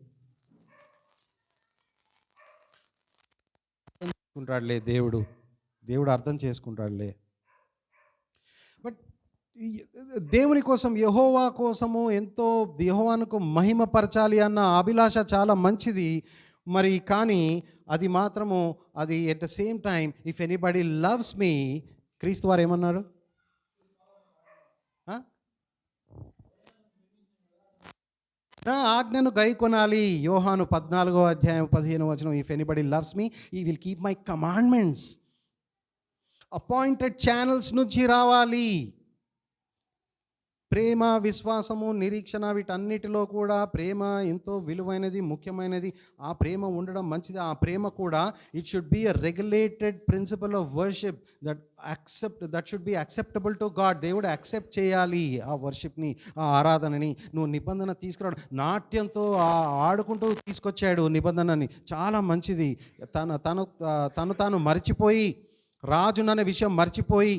చేసుకుంటాడులే దేవుడు అర్థం చేసుకుంటాడులే. బట్ దేవుని కోసం, యెహోవా కోసము ఎంతో యెహోవాను మహిమపరచాలి అన్న అభిలాష చాలా మంచిది. మరి కానీ అది మాత్రము అది at the same time if anybody loves me, క్రీస్తు వారు ఏమన్నారు? నా ఆజ్ఞను గైకొనాలి. యోహాను 14:15 if anybody loves me he will keep my commandments. Appointed channels నుంచి రావాలి. ప్రేమ, విశ్వాసము, నిరీక్షణ వీటన్నిటిలో కూడా ప్రేమ ఎంతో విలువైనది, ముఖ్యమైనది. ఆ ప్రేమ ఉండడం మంచిది. ఆ ప్రేమ కూడా it should be a regulated principle of worship that should be acceptable to God. దేవుడు యాక్సెప్ట్ చేయాలి ఆ వర్షిప్ని, ఆ ఆరాధనని. నువ్వు నిబంధన తీసుకురావడం, నాట్యంతో ఆడుకుంటూ తీసుకొచ్చాడు నిబంధనని, చాలా మంచిది. తను మర్చిపోయి, రాజుననే విషయం మర్చిపోయి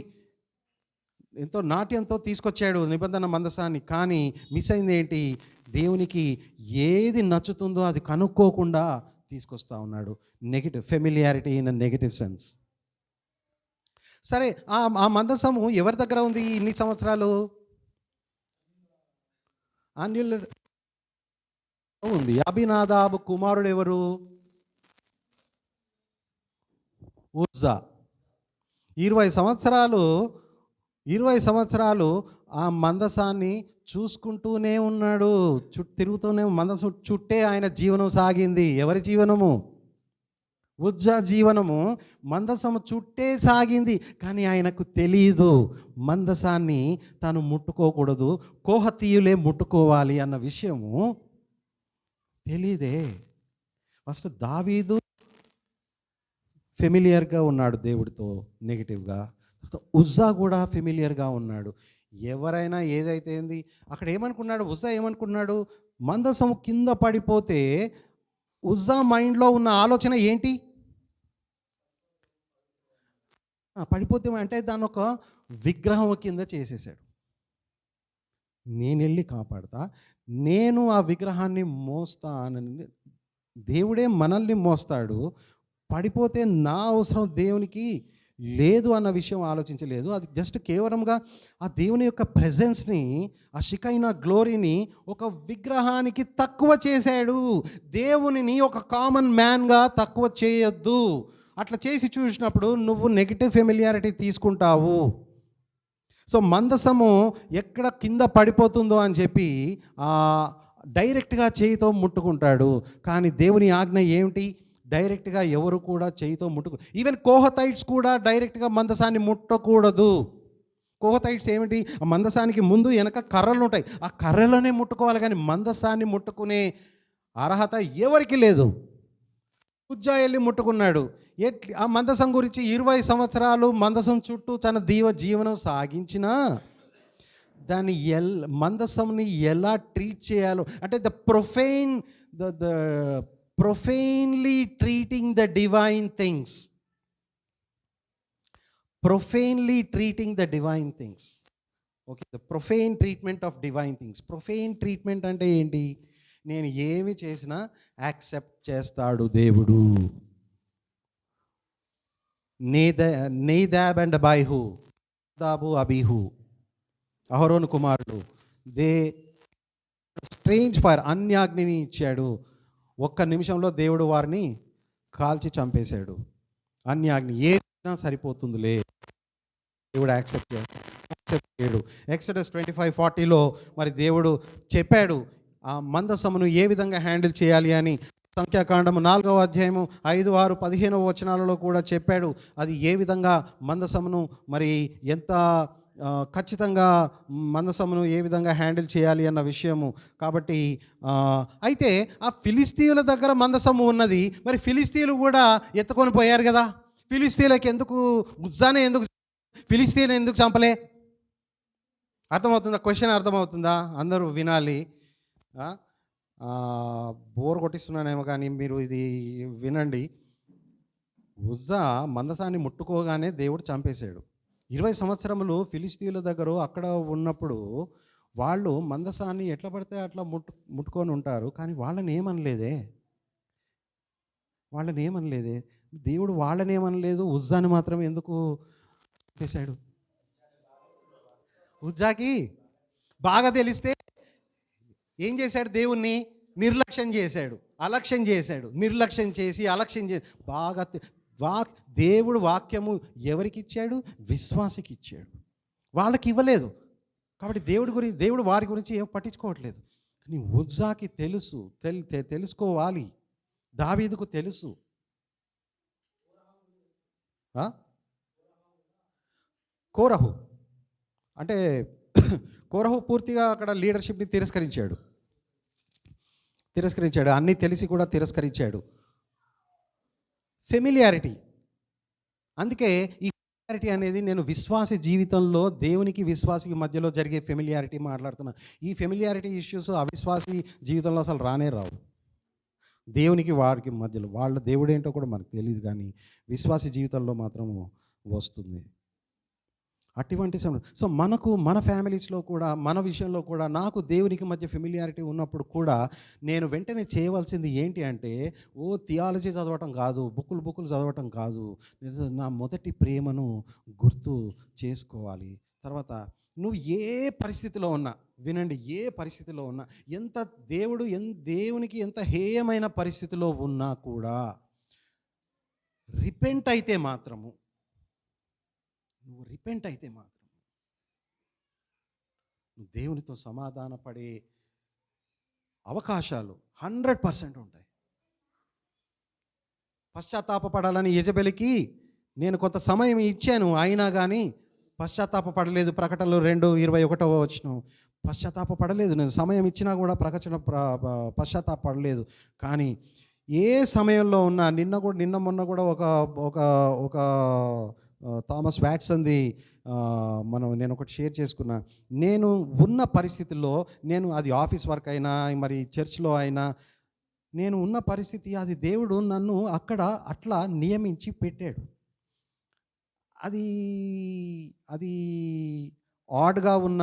ఎంతో నాట్యంతో తీసుకొచ్చాడు నిబంధన మందసాన్ని. కానీ మిస్ అయింది ఏంటి? దేవునికి ఏది నచ్చుతుందో అది కనుక్కోకుండా తీసుకొస్తా ఉన్నాడు. Familiarity in a negative sense. సరే, ఆ మందసము ఎవరి దగ్గర ఉంది ఇన్ని సంవత్సరాలు? అన్యుల ఉంది. అబినాదాబు కుమారుడు ఎవరు? ఉజ్జా. 20 సంవత్సరాలు ఆ మందసాన్ని చూసుకుంటూనే ఉన్నాడు, తిరుగుతూనే. మందసం చుట్టే ఆయన జీవనం సాగింది. ఎవరి జీవనము? ఉజ్జా జీవనము మందసము చుట్టే సాగింది. కానీ ఆయనకు తెలియదు మందసాన్ని తాను ముట్టుకోకూడదు, కోహతీయులే ముట్టుకోవాలి అన్న విషయము తెలీదే. ఫస్ట్ దావీదు ఫెమిలియర్గా ఉన్నాడు దేవుడితో నెగిటివ్గా, ఉజ్జా కూడా ఫెమిలియర్గా ఉన్నాడు. ఎవరైనా ఏదైతే ఏంది అక్కడ ఏమనుకున్నాడు? ఉజ్జా ఏమనుకున్నాడు? మందసం కింద పడిపోతే ఉజ్జా మైండ్లో ఉన్న ఆలోచన ఏంటి? పడిపోతే అంటే దాన్ని ఒక విగ్రహం కింద చేసేసాడు. నేను వెళ్ళి కాపాడుతా, నేను ఆ విగ్రహాన్ని మోస్తా అని. దేవుడే మనల్ని మోస్తాడు. పడిపోతే నా అవసరం దేవునికి లేదు అన్న విషయం ఆలోచించలేదు. అది జస్ట్ కేవలంగా ఆ దేవుని యొక్క ప్రెజెన్స్ని, ఆ షికైనా గ్లోరీని ఒక విగ్రహానికి తక్కువ చేశాడు. దేవునిని ఒక కామన్ మ్యాన్గా తక్కువ చేయొద్దు. అట్లా చేసి చూసినప్పుడు నువ్వు నెగిటివ్ ఫెమిలియారిటీ తీసుకుంటావు. సో మందసము ఎక్కడ కింద పడిపోతుందో అని చెప్పి డైరెక్ట్గా చేయితో ముట్టుకుంటాడు. కానీ దేవుని ఆజ్ఞ ఏమిటి? డైరెక్ట్గా ఎవరు కూడా చేయితో ఈవెన్ కోహతైట్స్ కూడా డైరెక్ట్గా మందసాన్ని ముట్టకూడదు. కోహతైట్స్ ఏమిటి? ఆ మందసానికి ముందు వెనక కర్రలు ఉంటాయి, ఆ కర్రలోనే ముట్టుకోవాలి. కానీ మందసాన్ని ముట్టుకునే అర్హత ఎవరికి లేదు. ఉజ్జా వెళ్ళి ముట్టుకున్నాడు. ఆ మందసం గురించి 20 సంవత్సరాలు మందసం చుట్టూ తన జీవనం సాగించినా దాన్ని మందసంని ఎలా ట్రీట్ చేయాలో, అంటే profanely treating the divine things. Okay, the profane treatment of divine things. Profane treatment అంటే ఏంటి? నేను ఏమి చేసినా యాక్సెప్ట్ చేస్తాడు దేవుడు. నేదాబ్ అండ్ అబీహు, అబీహు, అహరోను కుమారుడు, దే స్ట్రేంజ్ ఫైర్, అన్యాగ్నిని ఇచ్చాడు. ఒక్క నిమిషంలో దేవుడు వారిని కాల్చి చంపేశాడు. అన్యాగ్ని ఏదైనా సరిపోతుందిలే, దేవుడు యాక్సెప్ట్ చేయడు. ఎక్సోడస్ 25:40 మరి దేవుడు చెప్పాడు ఆ మందసమును ఏ విధంగా హ్యాండిల్ చేయాలి అని. సంఖ్యాకాండము 4వ అధ్యాయము 5, 6, 15 వచనాలలో కూడా చెప్పాడు. అది ఏ విధంగా మందసమును మరి ఎంత ఖచ్చితంగా మందసమును ఏ విధంగా హ్యాండిల్ చేయాలి అన్న విషయము. కాబట్టి అయితే ఆ ఫిలిస్తీయుల దగ్గర మందసము ఉన్నది, మరి ఫిలిస్తీయులు కూడా ఎత్తుకొని పోయారు కదా. ఫిలిస్తీయులకు ఎందుకు గుజ్జానే ఎందుకు ఫిలిస్తీన్ ఎందుకు చంపలే? అర్థమవుతుందా? క్వశ్చన్ అర్థమవుతుందా? అందరూ వినాలి. బోర్ కొట్టిస్తున్నానేమో కానీ మీరు ఇది వినండి. ఉజ్జా మందసాన్ని ముట్టుకోగానే దేవుడు చంపేశాడు. 20 సంవత్సరములు ఫిలిస్తీయుల దగ్గర అక్కడ ఉన్నప్పుడు వాళ్ళు మందసాన్ని ఎట్లా పడితే అట్లా ముట్టుకొని ఉంటారు, కానీ వాళ్ళని ఏమనలేదే. దేవుడు వాళ్ళని ఏమనలేదు, ఉజ్జాని మాత్రం ఎందుకు చంపేశాడు? ఉజ్జాకి బాగా తెలిస్తే ఏం చేశాడు? దేవుణ్ణి నిర్లక్ష్యం చేశాడు, అలక్ష్యం చేశాడు. నిర్లక్ష్యం చేసి అలక్ష్యం చేసి బాగా దేవుడు వాక్యము ఎవరికి ఇచ్చాడు? విశ్వాసికి ఇచ్చాడు. వాళ్ళకి ఇవ్వలేదు. కాబట్టి దేవుడు వారి గురించి ఏం పట్టించుకోవట్లేదు. కానీ ఉజ్జాకి తెలుసుకోవాలి. దావీదుకు తెలుసు. కోరహు అంటే కోరహు పూర్తిగా అక్కడ లీడర్షిప్ని తిరస్కరించాడు. అన్నీ తెలిసి కూడా తిరస్కరించాడు. ఫెమిలియారిటీ. అందుకే ఈ ఫెమిలియారిటీ అనేది నేను విశ్వాస జీవితంలో దేవునికి విశ్వాసికి మధ్యలో జరిగే ఫెమిలియారిటీ మాట్లాడుతున్నా. ఈ ఫెమిలియారిటీ ఇష్యూస్ అవిశ్వాసి జీవితంలో అసలు రావు. దేవునికి వారికి మధ్యలో వాళ్ళ దేవుడు ఏంటో కూడా మనకు తెలియదు, కానీ విశ్వాసి జీవితంలో మాత్రం వస్తుంది అటువంటి సమయం. సో మన ఫ్యామిలీస్లో కూడా మన విషయంలో కూడా నాకు దేవునికి మధ్య ఫెమిలియారిటీ ఉన్నప్పుడు కూడా నేను వెంటనే చేయవలసింది ఏంటి అంటే, థియాలజీ చదవటం కాదు, బుక్కులు చదవటం కాదు, నా మొదటి ప్రేమను గుర్తు చేసుకోవాలి. తర్వాత నువ్వు ఏ పరిస్థితిలో ఉన్నా, వినండి, ఏ పరిస్థితిలో ఉన్నా, దేవునికి ఎంత హేయమైన పరిస్థితిలో ఉన్నా కూడా రిపెంట్ అయితే మాత్రము నువ్వు దేవునితో సమాధాన పడే అవకాశాలు 100% ఉంటాయి. పశ్చాత్తాపపడాలని యెజబెలుకి నేను కొంత సమయం ఇచ్చాను, అయినా కానీ పశ్చాత్తాపపడలేదు. ప్రకటనలు 2:21 వచనం. పశ్చాత్తాపపడలేదు. నేను సమయం ఇచ్చినా కూడా పశ్చాత్తాపపడలేదు. కానీ ఏ సమయంలో ఉన్నా, నిన్న మొన్న కూడా ఒక థామస్ వాట్సన్ది నేను ఒకటి షేర్ చేసుకున్నా. నేను ఉన్న పరిస్థితుల్లో, నేను అది ఆఫీస్ వర్క్ అయినా మరి చర్చ్లో అయినా, నేను ఉన్న పరిస్థితి అది దేవుడు నన్ను అక్కడ అట్లా నియమించి పెట్టాడు. అది ఆడ్గా ఉన్న,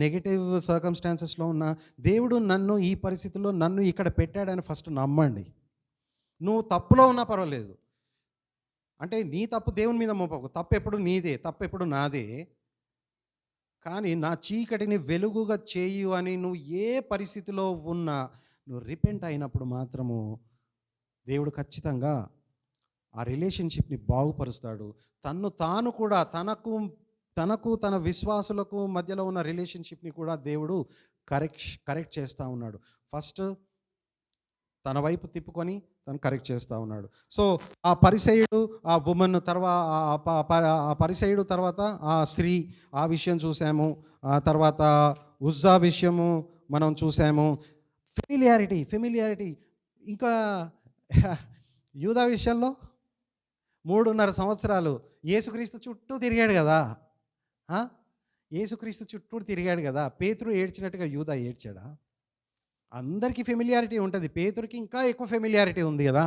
నెగటివ్ సర్కమ్స్టాన్సెస్లో ఉన్న, దేవుడు నన్ను ఈ పరిస్థితుల్లో నన్ను ఇక్కడ పెట్టాడని ఫస్ట్ నమ్మండి. నువ్వు తప్పులో ఉన్నా పర్వాలేదు. అంటే నీ తప్పు దేవుని మీద మోపకు. తప్పు ఎప్పుడు నీదే, తప్పు ఎప్పుడు నాదే. కానీ నా చీకటిని వెలుగుగా చేయు అని నువ్వు ఏ పరిస్థితిలో ఉన్నా, నువ్వు రిపెంట్ అయినప్పుడు మాత్రము దేవుడు ఖచ్చితంగా ఆ రిలేషన్షిప్ని బాగుపరుస్తాడు. తాను కూడా తనకు తన విశ్వాసులకు మధ్యలో ఉన్న రిలేషన్షిప్ని కూడా దేవుడు కరెక్ట్ చేస్తూ ఉన్నాడు. ఫస్ట్ తన వైపు తిప్పుకొని తను కరెక్ట్ చేస్తూ ఉన్నాడు. సో ఆ పరిసయుడు, ఆ వుమన్ ఆ పరిసయుడు తర్వాత ఆ స్త్రీ, ఆ విషయం చూసాము. ఆ తర్వాత ఉజ్జా విషయము మనం చూసాము. ఫెమిలియారిటీ ఇంకా యూదా విషయంలో 3.5 సంవత్సరాలు యేసుక్రీస్తు చుట్టూ తిరిగాడు కదా. పేతురు ఏడ్చినట్టుగా యూదా ఏడ్చాడా? అందరికీ ఫెమిలియారిటీ ఉంటుంది. పేతురికి ఇంకా ఎక్కువ ఫెమిలియారిటీ ఉంది కదా.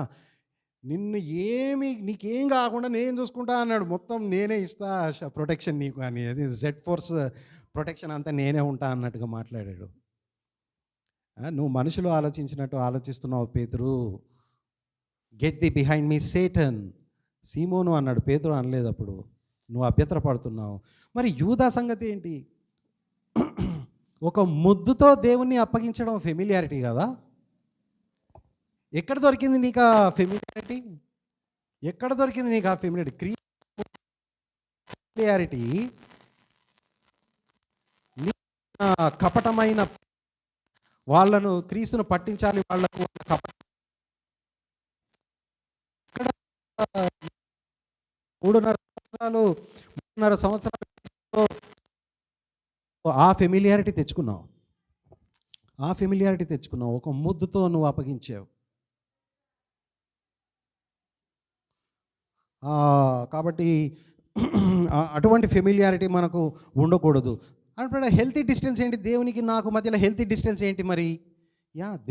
నీకేం కాకుండా నేను చూసుకుంటా అన్నాడు. మొత్తం నేనే ఇస్తా ప్రొటెక్షన్ నీకు అని, అది జెడ్ ఫోర్స్ ప్రొటెక్షన్ అంతా నేనే ఉంటా అన్నట్టుగా మాట్లాడాడు. నువ్వు మనుషులు ఆలోచించినట్టు ఆలోచిస్తున్నావు పేతురు. Get thee behind me Satan. సీమోను అన్నాడు, పేతురు అనలేదు. అప్పుడు నువ్వు అభ్యంతర పడుతున్నావు. మరి యూదా సంగతి ఏంటి? ఒక ముద్దుతో దేవుణ్ణి అప్పగించడం ఫెమిలియారిటీ కదా. ఎక్కడ దొరికింది నీకు ఆ ఫెమిలియారిటీ? ఫెమిలియారిటీ కపటమైన వాళ్ళను క్రీస్తును పట్టించాలి, వాళ్లకు మూడున్నర సంవత్సరాలు ఆ ఫెమిలియారిటీ తెచ్చుకున్నావు. ఒక ముద్దుతో నువ్వు అప్పగించావు. కాబట్టి అటువంటి ఫెమిలియారిటీ మనకు ఉండకూడదు. అంటే హెల్తీ డిస్టెన్స్ ఏంటి? దేవునికి నాకు మధ్యలో హెల్తీ డిస్టెన్స్ ఏంటి మరి?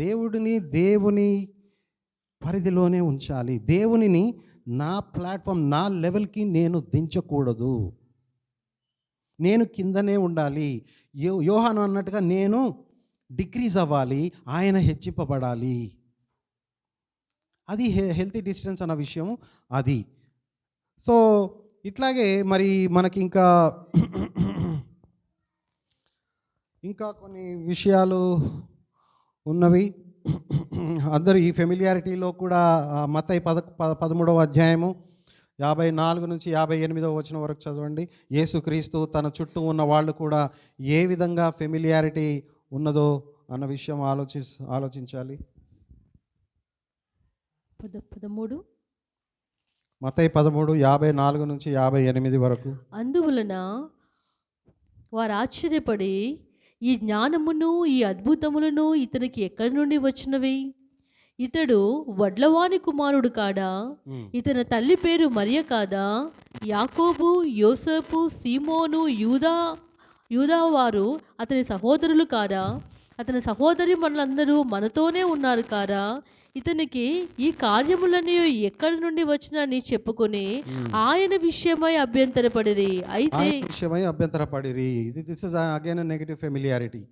దేవుని పరిధిలోనే ఉంచాలి. దేవునిని నా ప్లాట్ఫామ్, నా లెవెల్కి నేను దించకూడదు. నేను కిందనే ఉండాలి. యోహాను అన్నట్టుగా నేను డిక్రీజ్ అవ్వాలి, ఆయన హెచ్చింపబడాలి. అది హెల్తీ డిస్టెన్స్ అన్న విషయం అది. సో ఇట్లాగే మరి మనకి ఇంకా కొన్ని విషయాలు ఉన్నవి. అందరూ ఈ ఫెమిలియారిటీలో కూడా మత్తయి 13వ అధ్యాయము 54 నుంచి 58వ వచనం వరకు చదవండి. యేసుక్రీస్తు తన చుట్టూ ఉన్న వాళ్ళు కూడా ఏ విధంగా ఫెమిలియారిటీ ఉన్నదో అన్న విషయం ఆలోచించాలి.
13
మత్తయి 13:54 నుంచి 58 వరకు.
అందువలన వారు ఆశ్చర్యపడి, ఈ జ్ఞానమును ఈ అద్భుతములను ఇతనికి ఎక్కడి నుండి వచ్చినవి? ఇతడు వడ్లవాని కుమారుడు కాడా? ఇతని తల్లి పేరు మరియ కాదా? యాకోబు, యోసేపు, సీమోను, యూదా వారు అతని సహోదరులు కాదా? అతని సహోదరి మనలందరూ మనతోనే ఉన్నారు కాదా? ఇతనికి ఈ కార్యములన్నీ ఎక్కడి నుండి వచ్చినని చెప్పుకొని ఆయన విషయమై అభ్యంతరపడిరి.
This is again negative familiarity.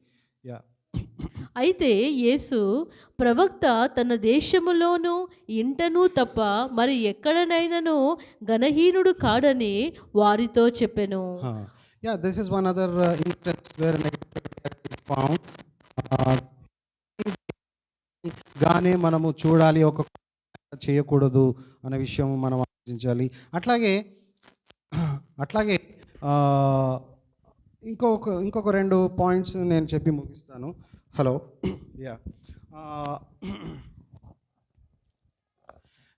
అయితే యేసు ప్రవక్త తన దేశములోను ఇంటను తప్ప మరి ఎక్కడనైనను ఘనహీనుడు కాడని వారితో చెప్పెను.
This is one other instance wear negative familiarity is found. గానే మనము చూడాలి, ఒక చేయకూడదు అనే విషయం మనం ఆలోచించాలి. అట్లాగే ఇంకొక 2 పాయింట్స్ నేను చెప్పి ముగిస్తాను. హలో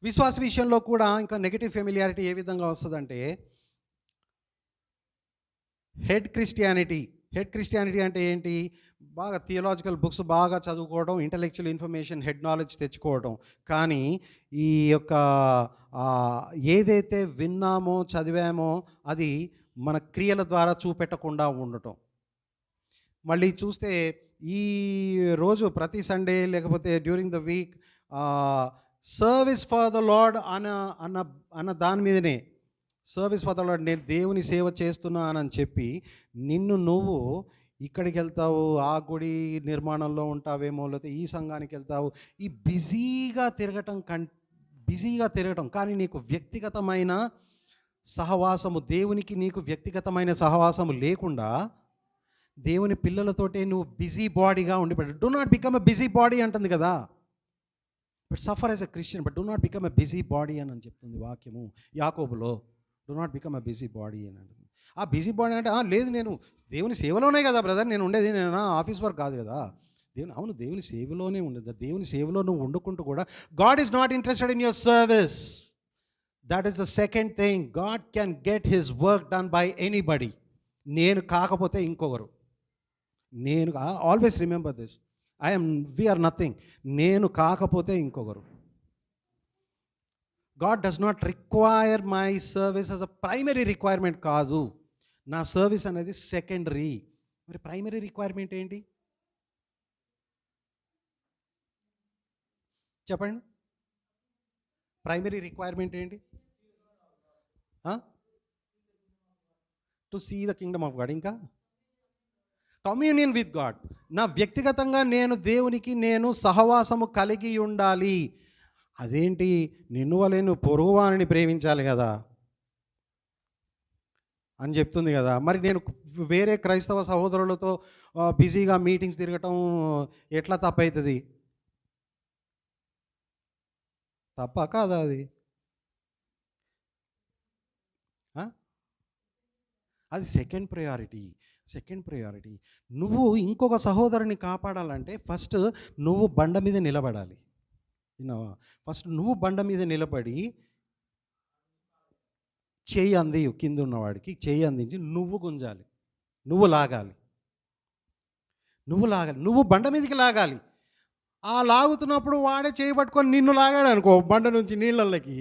విశ్వాస విషయంలో కూడా ఇంకా నెగటివ్ ఫెమిలియారిటీ ఏ విధంగా వస్తుందంటే, హెడ్ క్రిస్టియానిటీ అంటే ఏంటి? బాగా థియలాజికల్ బుక్స్ బాగా చదువుకోవడం, ఇంటలెక్చువల్ ఇన్ఫర్మేషన్, హెడ్ నాలెడ్జ్ తెచ్చుకోవడం. కానీ ఈ యొక్క ఏదైతే విన్నామో చదివామో అది మన క్రియల ద్వారా చూపెట్టకుండా ఉండటం. మళ్ళీ చూస్తే ఈ రోజు ప్రతి సండే లేకపోతే during the week service for the lord అన్న దాని మీదనే, సర్వీస్ ఫర్ ద లార్డ్, నేను దేవుని సేవ చేస్తున్నానని చెప్పి నువ్వు ఇక్కడికి వెళ్తావు, ఆ గుడి నిర్మాణంలో ఉంటావేమో, లేకపోతే ఈ సంఘానికి వెళ్తావు, ఈ బిజీగా తిరగటం కానీ నీకు వ్యక్తిగతమైన సహవాసము, దేవునికి నీకు వ్యక్తిగతమైన సహవాసము లేకుండా దేవుని పిల్లలతోటే నువ్వు బిజీ బాడీగా ఉండిపోయాడు. Do not become a busybody అంటుంది కదా. But suffer as a Christian, but do not become a busybody అని చెప్తుంది వాక్యము యాకోబులో. Do not become a busybody అని అంటుంది. ఆ బిజీ బాడీ అంటే లేదు, నేను దేవుని సేవలోనే కదా బ్రదర్ నేను ఉండేది, నేను ఆఫీస్ వర్క్ కాదు కదా. దేవుని సేవలోనే ఉండేది. దేవుని సేవలో నువ్వు వండుకుంటూ కూడా God is not interested in your service. That is the second thing. God can get his work done by anybody. నేను కాకపోతే ఇంకొకరు. నేను always remember this, we are nothing. నేను కాకపోతే ఇంకొకరు. God does not require my service as a primary requirement కాదు. నా service అనేది సెకండరీ. మరి ప్రైమరీ రిక్వైర్మెంట్ ఏంటి చెప్పండి? ప్రైమరీ రిక్వైర్మెంట్ ఏంటి? To see the kingdom of God. ఇంకా కమ్యూనియన్ విత్ గాడ్. నా వ్యక్తిగతంగా దేవునికి నేను సహవాసము కలిగి ఉండాలి. అదేంటి? నిన్ను వలె నువ్వు పొరుగువానిని ప్రేమించాలి కదా అని చెప్తుంది కదా. మరి నేను వేరే క్రైస్తవ సహోదరులతో బిజీగా మీటింగ్స్ తిరగటం ఎట్లా తప్పవుతుంది? తప్ప కాదా అది? అది సెకండ్ ప్రయారిటీ. నువ్వు ఇంకొక సహోదరుని కాపాడాలంటే ఫస్ట్ నువ్వు బండ మీద నిలబడాలి. ఫస్ట్ నువ్వు బండ మీద నిలబడి చెయ్యి అంది కింద ఉన్నవాడికి చెయ్యి అందించి నువ్వు గుంజాలి, నువ్వు లాగాలి, నువ్వు బండ మీదకి లాగాలి. ఆ లాగుతున్నప్పుడు వాడే చేయి పట్టుకొని నిన్ను లాగాడు అనుకో బండ నుంచి నీళ్ళకి,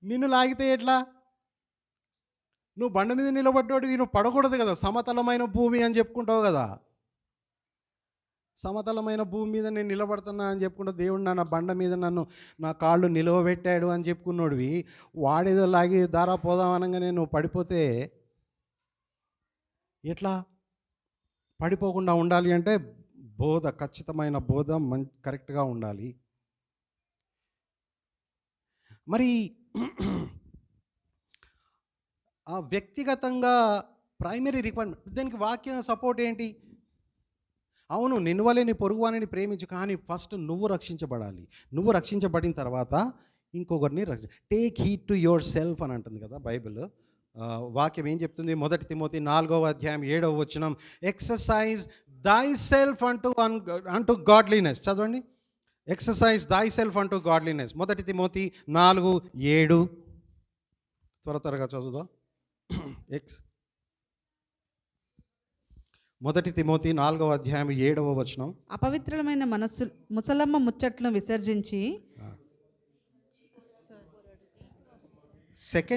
నిన్ను లాగితే ఎట్లా? నువ్వు బండ మీద నిలబడ్డాడు, నువ్వు పడకూడదు కదా. సమతలమైన భూమి అని చెప్పుకుంటావు కదా, సమతలమైన భూమి మీద నేను నిలబడుతున్నా అని చెప్పుకుంటూ దేవుడు నా బండ మీద నన్ను నా కాళ్ళు నిలవబెట్టాడు అని చెప్పుకున్నాడువి, వాడేదో లాగి దారా పోదాం అనగానే నువ్వు పడిపోతే ఎట్లా? పడిపోకుండా ఉండాలి అంటే బోధ, ఖచ్చితమైన బోధ కరెక్ట్గా ఉండాలి. మరి ఆ వ్యక్తిగతంగా ప్రైమరీ రిక్వైర్మెంట్, దానికి వాక్యం సపోర్ట్ ఏంటి? అవును, నిన్ను వలే నీ పొరుగువానిని ప్రేమించు, కానీ ఫస్ట్ నువ్వు రక్షించబడాలి. నువ్వు రక్షించబడిన తర్వాత ఇంకొకరిని take heed to your self అని అంటుంది కదా బైబిల్. వాక్యం ఏం చెప్తుంది? 1 తిమోతి 4:7 ఎక్సర్సైజ్ దై సెల్ఫ్ అంటూ గాడ్లీనెస్. చదవండి, ఎక్సర్సైజ్ దై సెల్ఫ్ అంటూ గాడ్లీనెస్. 1 తిమోతి 4:7 త్వరగా చదువుదా. 1 తిమోతి 4:7
అపవిత్రమైన మనస్సు ముసలమ్మ ముచ్చట్లను విసర్జించి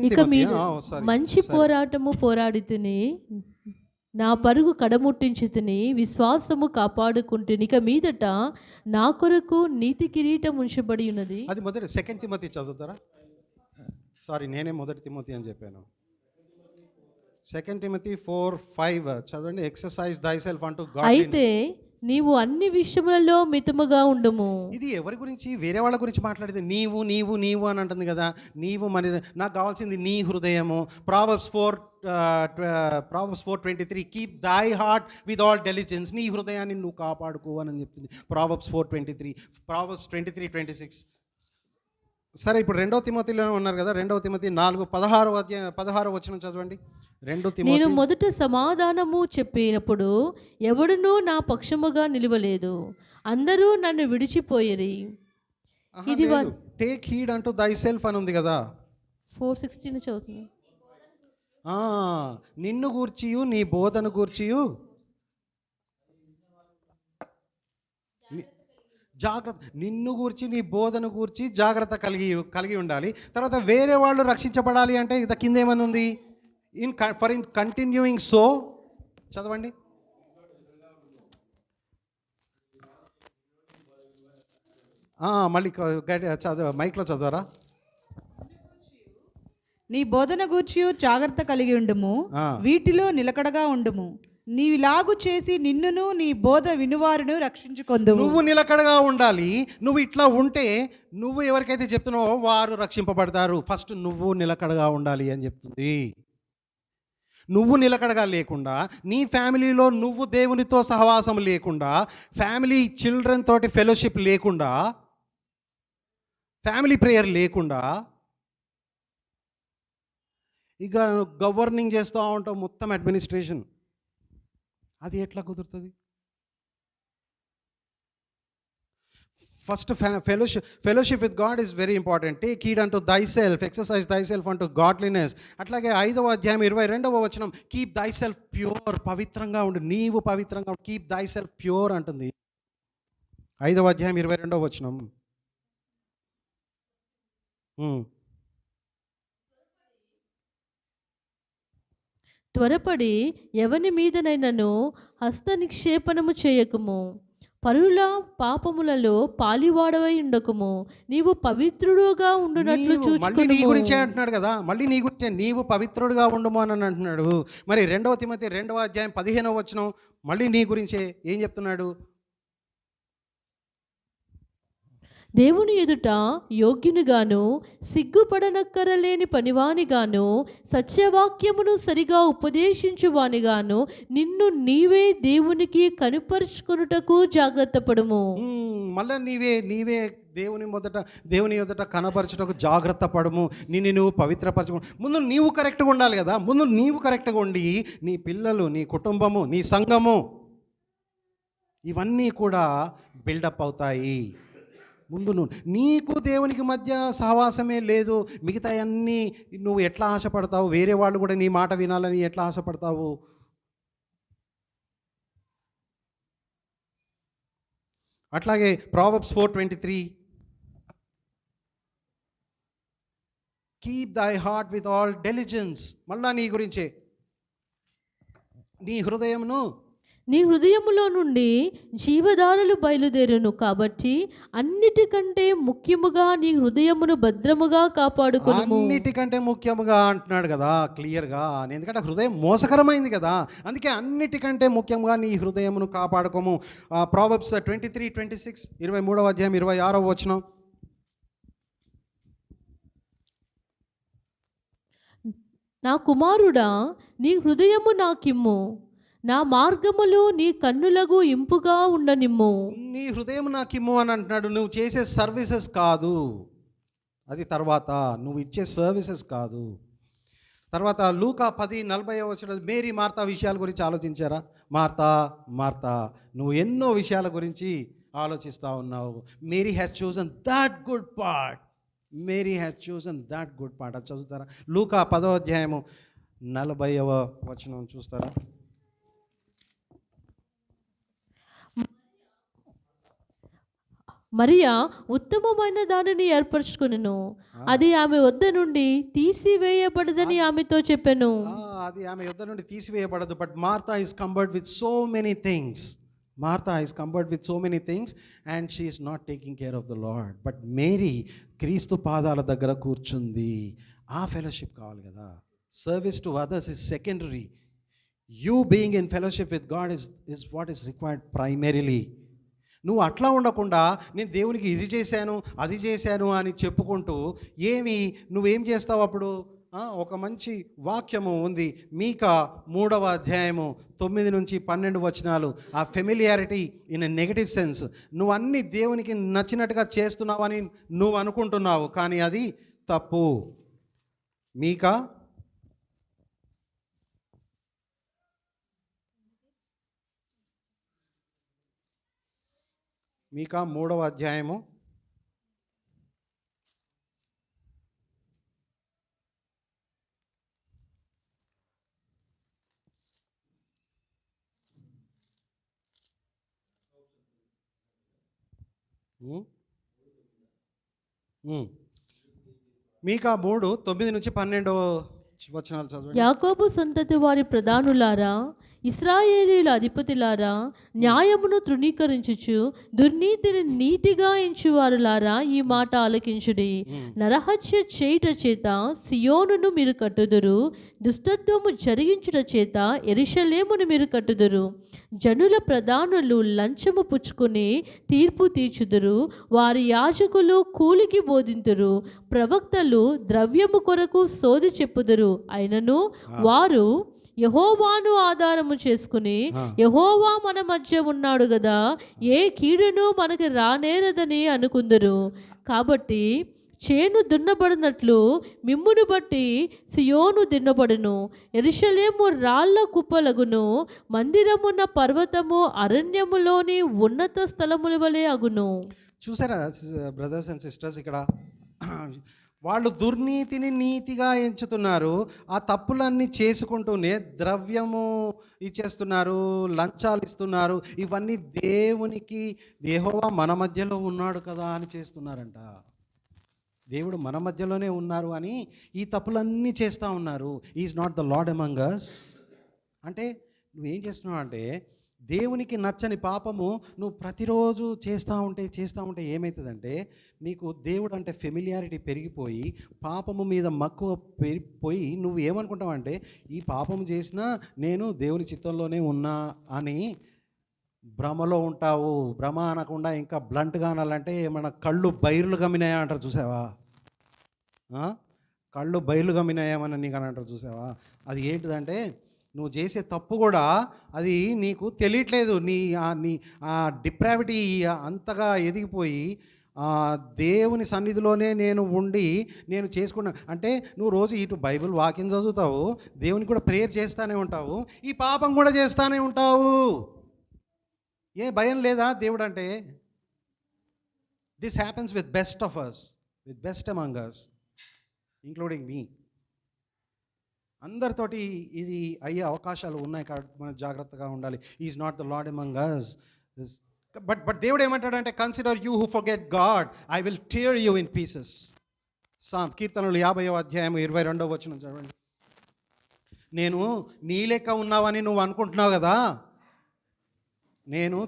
ఇక మీద మంచి పోరాటము పోరాడితిని, నా పరుగు కడముట్టించి తిని, విశ్వాసము కాపాడుకుంటుని, ఇక మీదట నా కొరకు నీతి కిరీటం ఉంచబడి ఉన్నది.
అది 2 తిమోతి చదువుతారా? సారీ, నేనే 1 తిమోతి అని చెప్పాను. 2 తిమోతి 4:5 చదవండి. ఎక్సర్సైజ్ దై సెల్ఫ్ అంటూ గాడ్.
అయితే నీవు అన్ని విషయములలో మితముగా ఉండుము.
ఇది ఎవరి గురించి? వేరే వాళ్ళ గురించి మాట్లాడితే నీవు నీవు నీవు అని అంటుంది కదా. నీవు మన, నాకు కావాల్సింది నీ హృదయము. Proverbs 4:23 కీప్ దై హార్ట్ విత్ ఆల్ డెలిజెన్స్. నీ హృదయాన్ని నువ్వు కాపాడుకో అని చెప్తుంది Proverbs 4:23. Proverbs 23:26. సరే, ఇప్పుడు 2 తిమోతిలో ఉన్నారు కదా. 2 తిమోతి 4:16 చదవండి. 2 తిమోతి.
నేను మొదట సమాధానము చెప్పినప్పుడు ఎవడునూ నా పక్షముగా నిలవలేదు, అందరూ నన్ను విడిచిపోయిరి. ఇది
టేక్ హీడ్ అంటూ దై సెల్ఫ్ అని ఉంది కదా.
4:16 చదువుతుంది.
నిన్ను గూర్చియు నీ బోధను గూర్చియు జాగ్రత్త, నిన్ను గూర్చి నీ బోధను గూర్చి జాగ్రత్త కలిగి ఉండాలి. తర్వాత వేరే వాళ్ళు రక్షించబడాలి అంటే ఇది కింద ఏమని ఉంది? ఇన్ కంటిన్యూయింగ్ సో చదవండి. మళ్ళీ చదవ, మైక్లో చదవరా.
నీ బోధన గూర్చి జాగ్రత్త కలిగి ఉండుము, వీటిలో నిలకడగా ఉండుము. నీవిలాగు చేసి నిన్నును నీ బోధ వినువారును రక్షించుకొందువు.
నువ్వు నిలకడగా ఉండాలి. నువ్వు ఇట్లా ఉంటే నువ్వు ఎవరికైతే చెప్తున్నావో వారు రక్షింపబడతారు. ఫస్ట్ నువ్వు నిలకడగా ఉండాలి అని చెప్తుంది. నువ్వు నిలకడగా లేకుండా, నీ ఫ్యామిలీలో నువ్వు దేవునితో సహవాసం లేకుండా, ఫ్యామిలీ చిల్డ్రన్ తోటి ఫెలోషిప్ లేకుండా, ఫ్యామిలీ ప్రేయర్ లేకుండా, ఇక గవర్నింగ్ చేస్తూ ఉంటావు మొత్తం అడ్మినిస్ట్రేషన్, అది ఎట్లా కుదురుతుంది? First fellowship with God is very important. Take heed అంటూ thyself, exercise thyself అంటూ గాడ్లీనెస్. అట్లాగే 5:22 కీప్ దై సెల్ఫ్ ప్యూర్. పవిత్రంగా ఉండు, నీవు పవిత్రంగా ఉండు. కీప్ దై సెల్ఫ్ ప్యూర్ అంటుంది 5:22.
త్వరపడి ఎవని మీదనైనను హస్త నిక్షేపణము చేయకుము, పరుల పాపములలో పాలివాడవై ఉండకుము, నీవు పవిత్రుడుగా ఉండునట్లు చూచుకొనుము.
మళ్ళీ నీ గురించే అంటున్నాడు కదా, మళ్ళీ నీ గురించే నీవు పవిత్రుడుగా ఉండుము అని అంటున్నాడు. మరి 2 తిమోతి 2:15 మళ్ళీ నీ గురించే ఏం చెప్తున్నాడు?
దేవుని ఎదుట యోగ్యునిగాను, సిగ్గుపడనక్కరలేని పనివానిగాను, సత్యవాక్యమును సరిగా ఉపదేశించువానిగాను నిన్ను నీవే దేవునికి కనుపరుచుకొనుటకు జాగ్రత్త పడుము.
మళ్ళీ నీవే దేవుని ఎదుట కనపరచుటకు జాగ్రత్త పడము. నిన్ను నువ్వు పవిత్రపరచుకో. ముందు నీవు కరెక్ట్గా ఉండాలి కదా. ముందు నీవు కరెక్ట్గా ఉండి నీ పిల్లలు, నీ కుటుంబము, నీ సంఘము, ఇవన్నీ కూడా బిల్డప్ అవుతాయి. ముందు నీకు దేవునికి మధ్య సహవాసమే లేదు, మిగతా అన్నీ నువ్వు ఎట్లా ఆశపడతావు? వేరే వాళ్ళు కూడా నీ మాట వినాలని ఎట్లా ఆశపడతావు? అట్లాగే ప్రావర్బ్స్ 4:23, కీప్ దై హార్ట్ విత్ ఆల్ డెలిజెన్స్. మళ్ళా నీ గురించే, నీ హృదయమును
నీ హృదయములో నుండి జీవధారలు బయలుదేరును, కాబట్టి అన్నిటికంటే ముఖ్యముగా నీ హృదయమును భద్రముగా కాపాడుకొనుము.
అన్నిటికంటే ముఖ్యముగా అంటున్నాడు కదా క్లియర్గా, ఎందుకంటే హృదయం మోసకరమైంది కదా, అందుకే అన్నిటికంటే ముఖ్యంగా నీ హృదయమును కాపాడుకోము. ప్రావర్బ్స్ 23:26, 23వ అధ్యాయం 26వ వచనం.
నా కుమారుడా, నీ హృదయము నాకిమ్ము, నా మార్గములు నీ కన్నులకు ఇంపుగా ఉండనిమ్ము.
నీ హృదయం నాకిమ్ము అని అంటున్నాడు. నువ్వు చేసే సర్వీసెస్ కాదు, అది తర్వాత నువ్వు ఇచ్చే సర్వీసెస్ కాదు. తర్వాత లూకా 10:40 వచ్చిన మేరీ మార్తా విషయాల గురించి ఆలోచించారా? మార్తా మార్తా, నువ్వు ఎన్నో విషయాల గురించి ఆలోచిస్తూ ఉన్నావు. Mary has chosen that good part, Mary has chosen that good part. అది చదువుతారా? లూకా 10వ అధ్యాయము 40వ వచనం చూస్తారా?
మరియా ఉత్తమమైన దానిని ఏర్పరచుకొనెను, అది ఆమె వద్ద నుండి తీసివేయబడదని ఆమెతో చెప్పెను.
అది ఆమె యొద్ద నుండి తీసివేయబడదు. But Martha is cumbered with so many things, Martha is cumbered with so many things and she is not taking care of the lord. But Mary క్రీస్తు పాదాల దగ్గర కూర్చుంది. ఆ ఫెలోషిప్ కావాలి కదా. Service to others is secondary. You being in fellowship with God is what is required primarily. నువ్వు అట్లా ఉండకుండా నేను దేవునికి ఇది చేశాను అది చేశాను అని చెప్పుకుంటూ నువ్వేం చేస్తావు అప్పుడు? ఒక మంచి వాక్యము ఉంది, మీకా 3వ అధ్యాయము 9-12 వచనాలు. ఆ familiarity in a negative sense. నువ్వు అన్ని దేవునికి నచ్చినట్టుగా చేస్తున్నావని నువ్వు అనుకుంటున్నావు, కానీ అది తప్పు. మీకా 3వ అధ్యాయము 3:9-12 వచనాలు చదవండి.
యాకోబు సంతతి వారి ప్రధానులారా, ఇశ్రాయేలీల అధిపతులారా, న్యాయమును తృణీకరించుచు దుర్నీతిని నీతిగా ఎంచువారులారా, ఈ మాట ఆలకించుడి. నరహత్య చేయుట చేత సియోనును మీరు కట్టుదురు, దుష్టత్వము జరిగించుట చేత యెరూషలేమును మీరు కట్టుదురు. జనుల ప్రధానులు లంచము పుచ్చుకొని తీర్పు తీర్చుదురు, వారి యాజకులు కూలికి బోధింతురు, ప్రవక్తలు ద్రవ్యము కొరకు సోది చెప్పుదురు. అయినను వారు యెహోవాను ఆధారము చేసుకుని, యెహోవా మన మధ్య ఉన్నాడు గదా, ఏ కీడును మనకి రానేరదని అనుకుందరు. కాబట్టి చేను దున్నబడినట్లు మిమ్మును బట్టి సియోను దున్నబడును, యెరూషలేము రాళ్ల కుప్పలగును, మందిరమున్న పర్వతము అరణ్యములోని ఉన్నత స్థలముల వలె అగును.
చూసారా బ్రదర్స్ అండ్ సిస్టర్స్, ఇక్కడ వాళ్ళు దుర్నీతిని నీతిగా ఎంచుతున్నారు. ఆ తప్పులన్నీ చేసుకుంటూనే ద్రవ్యము ఇచ్చేస్తున్నారు, లంచాలు ఇస్తున్నారు. ఇవన్నీ దేవునికి, యెహోవా మన మధ్యలో ఉన్నాడు కదా అని చేస్తున్నారంట. దేవుడు మన మధ్యలోనే ఉన్నారు అని ఈ తప్పులన్నీ చేస్తూ ఉన్నారు. Is not the lord among us. అంటే నువ్వేం చేస్తున్నావు అంటే, దేవునికి నచ్చని పాపము నువ్వు ప్రతిరోజు చేస్తూ ఉంటే ఏమవుతుందంటే, నీకు దేవుడు అంటే ఫెమిలియారిటీ పెరిగిపోయి పాపము మీద మక్కువ పెరిగిపోయి నువ్వు ఏమనుకుంటావు అంటే, ఈ పాపము చేసినా నేను దేవుని చిత్తంలోనే ఉన్నా అని భ్రమలో ఉంటావు. భ్రమ అనకుండా ఇంకా బ్లంట్గా అనాలంటే మన కళ్ళు బైర్లు గమ్మినాయా అంటారు చూసావా? కళ్ళు బయలు గమ్మినాయేమని నీకు అని అంటారు చూసావా? అది ఏంటిదంటే, నువ్వు చేసే తప్పు కూడా అది నీకు తెలియట్లేదు. నీ డిప్రావిటీ అంతగా ఎదిగిపోయి దేవుని సన్నిధిలోనే నేను ఉండి నేను చేసుకున్నా అంటే, నువ్వు రోజు ఇటు బైబిల్ వాక్యం చదువుతావు, దేవునికి కూడా ప్రేయర్ చేస్తూనే ఉంటావు, ఈ పాపం కూడా చేస్తూనే ఉంటావు. ఏ భయం లేదా దేవుడు అంటే? This happens with best of us, with best among us, including me. అందరితోటి ఇది అయ్యే అవకాశాలు ఉన్నాయి కాబట్టి మనం జాగ్రత్తగా ఉండాలి. Is not the lord among us. But దేవుడు ఏమంటాడంటే, consider you who forget God, I will tear you in pieces. కీర్తనలు 50వ అధ్యాయం 22వ వచనం చదవండి. నేను నీ లెక్క ఉన్నావని నువ్వు అనుకుంటున్నావు కదా,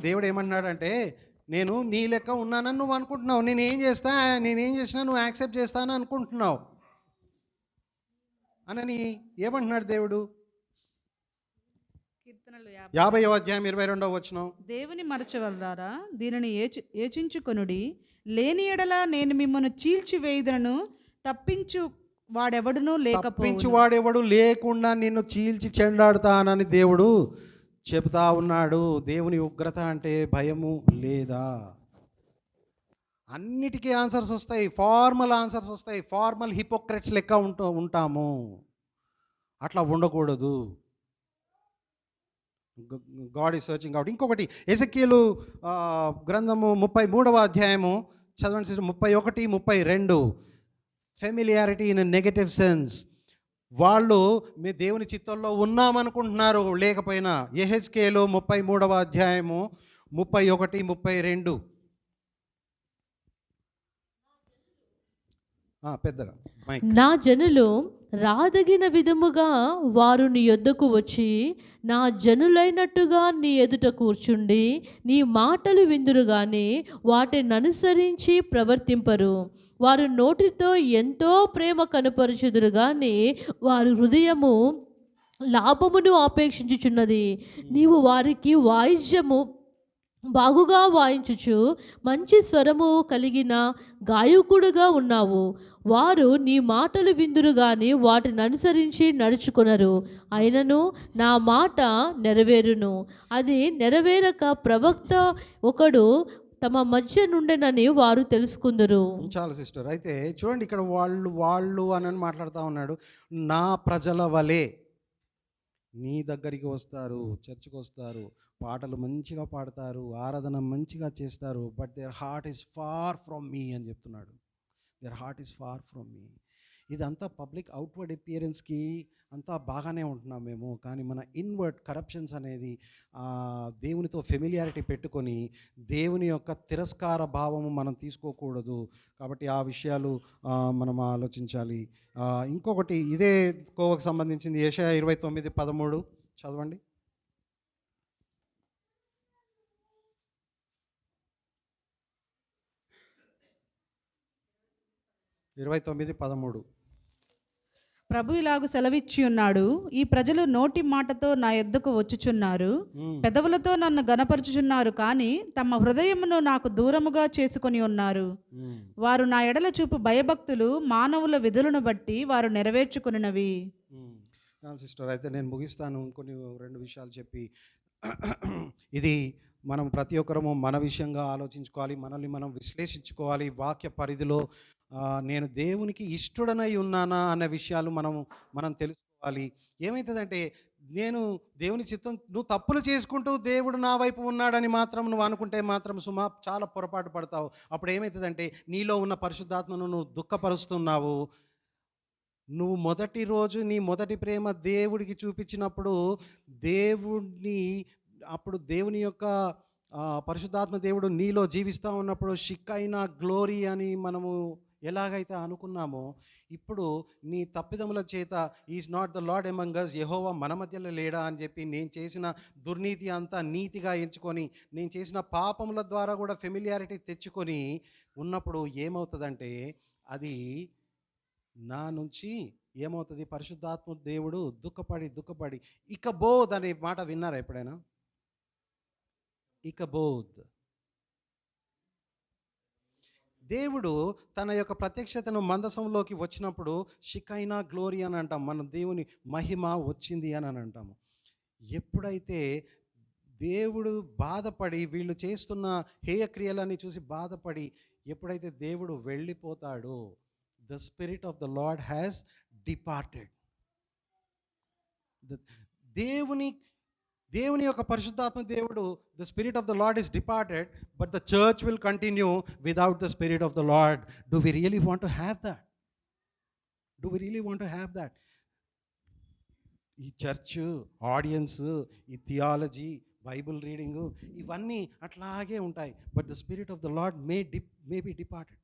దేవుడు ఏమంటున్నాడంటే, నేను నీ లెక్క ఉన్నానని నువ్వు అనుకుంటున్నావు, నేనేం చేసినా నువ్వు యాక్సెప్ట్ చేస్తానని అనుకుంటున్నావు అనని ఏమంటున్నాడు దేవుడు?
కీర్తనలు
50వ అధ్యాయం 22వ వచనం.
దేవుని మరచవలరారా, దీనిని ఏచించుకొనుడి, లేని ఎడల నేను మిమ్మల్ని చీల్చివేయుదును, తప్పించు
వాడెవడు లేకుండా నిన్ను చీల్చి చెండాడుతానని దేవుడు చెబుతా ఉన్నాడు. దేవుని ఉగ్రత అంటే భయము లేదా? అన్నిటికీ ఆన్సర్స్ వస్తాయి, ఫార్మల్ ఆన్సర్స్ వస్తాయి. ఫార్మల్ హిపోక్రెట్స్ లెక్క ఉంటాము. అట్లా ఉండకూడదు. God is searching out. ఇంకొకటి, ఎజెకీలు గ్రంథము 33వ అధ్యాయము చదవండి, 31, 32. Familiarity in negative sense. వాళ్ళు మీ దేవుని చిత్తంలో ఉన్నామనుకుంటున్నారు లేకపోయినా. యెహెజ్కేలు 33వ అధ్యాయము 31, 32. పెద్దగా
నా జనులు రాదగిన విధముగా వారు నీ యొద్దకు వచ్చి నా జనులైనట్టుగా నీ ఎదుట కూర్చుండి నీ మాటలు విందురు గాని వాటిని అనుసరించి ప్రవర్తింపరు. వారు నోటితో ఎంతో ప్రేమ కనపరుచుదురు గాని వారి హృదయము లాభమును ఆపేక్షించుచున్నది. నీవు వారికి వాయిద్యము బాగుగా వాయించుచు మంచి స్వరము కలిగిన గాయకుడుగా ఉన్నావు. వారు నీ మాటలు విందురు గాని వాటిని అనుసరించి నడుచుకొనరు. అయినను నా మాట నెరవేరును. అది నెరవేరక ప్రవక్త ఒకడు తమ మధ్య నుండెనని వారు తెలుసుకుందరు.
చాలా సిస్టర్, అయితే చూడండి ఇక్కడ వాళ్ళు అని మాట్లాడుతూ ఉన్నాడు. నా ప్రజల వలె నీ దగ్గరికి వస్తారు, చర్చికి వస్తారు, పాటలు మంచిగా పాడతారు, ఆరాధన మంచిగా చేస్తారు, but their heart is far from me అని చెప్తున్నాడు. Their heart is far from me. ఇదంతా పబ్లిక్ అవుట్వర్డ్ అపియరెన్స్కి అంతా బాగానే ఉంటున్నాం మేము, కానీ మన ఇన్వర్డ్ కరప్షన్స్ అనేది దేవునితో ఫెమిలియారిటీ పెట్టుకొని దేవుని యొక్క తిరస్కార భావము మనం తీసుకోకూడదు. కాబట్టి ఆ విషయాలు మనం ఆలోచించాలి. ఇంకొకటి ఇదే కోవకు సంబంధించింది, యెషయా 29:13 చదవండి. 29:13.
ప్రభు ఇలాగు సెలవిచ్చి ఉన్నాడు, ఈ ప్రజలు నోటి మాటతో నా యొద్దకు వచ్చుచున్నారు, పెదవులతో నన్ను గనపరుచుచున్నారు, కానీ తమ హృదయమును నాకు దూరముగా చేసుకొని ఉన్నారు. వారు నా ఎడల చూపు భయభక్తులు మానవుల విధులను బట్టి వారు నెరవేర్చుకున్నవి.
సిస్టర్, అయితే నేను ముగిస్తాను కొన్ని 2 విషయాలు చెప్పి. ఇది మనం ప్రతి ఒక్కరము మన విషయంగా ఆలోచించుకోవాలి, మనల్ని మనం విశ్లేషించుకోవాలి. వాక్య పరిధిలో నేను దేవునికి ఇష్టడనై ఉన్నానా అన్న విషయాలు మనం తెలుసుకోవాలి. ఏమవుతుందంటే, నేను దేవుని చిత్తం, నువ్వు తప్పులు చేసుకుంటూ దేవుడు నా వైపు ఉన్నాడని మాత్రం నువ్వు అనుకుంటే మాత్రం చాలా పొరపాటు పడతావు. అప్పుడు ఏమవుతుందంటే, నీలో ఉన్న పరిశుద్ధాత్మను నువ్వు దుఃఖపరుస్తున్నావు. నువ్వు మొదటి రోజు నీ మొదటి ప్రేమ దేవుడికి చూపించినప్పుడు దేవుని యొక్క పరిశుద్ధాత్మ దేవుడు నీలో జీవిస్తూ ఉన్నప్పుడు షిక్కైనా గ్లోరీ అని మనము ఎలాగైతే అనుకున్నామో, ఇప్పుడు నీ తప్పిదముల చేత is not the lord among us, యెహోవా మన మధ్యలో లేడా అని చెప్పి నేను చేసిన దుర్నీతి అంతా నీతిగా ఎంచుకొని, నేను చేసిన పాపముల ద్వారా కూడా ఫెమిలియారిటీ తెచ్చుకొని ఉన్నప్పుడు ఏమవుతుందంటే, అది నా నుంచి ఏమవుతుంది, పరిశుద్ధాత్మ దేవుడు దుఃఖపడి ఇకబోధ్ అనే మాట విన్నారా ఎప్పుడైనా? ఇకబోధ్. దేవుడు తన యొక్క ప్రత్యక్షతను మందసంలోకి వచ్చినప్పుడు షికైనా గ్లోరీ అని అంటాం, మన దేవుని మహిమ వచ్చింది అని అంటాము. ఎప్పుడైతే దేవుడు బాధపడి, వీళ్ళు చేస్తున్న హేయక్రియలని చూసి బాధపడి ఎప్పుడైతే దేవుడు వెళ్ళిపోతాడో, the spirit of the Lord has departed. దేవుని దేవుని యొక్క పరిశుద్ధాత్మ దేవుడు, the spirit of the Lord is departed, but the church will continue without the spirit of the Lord. Do we really want to have that? Do we really want to have that? ఈ church audience, ఈ theology, Bible reading, ఇవన్నీ అట్లాగే ఉంటాయి. But the spirit of the Lord may be departed.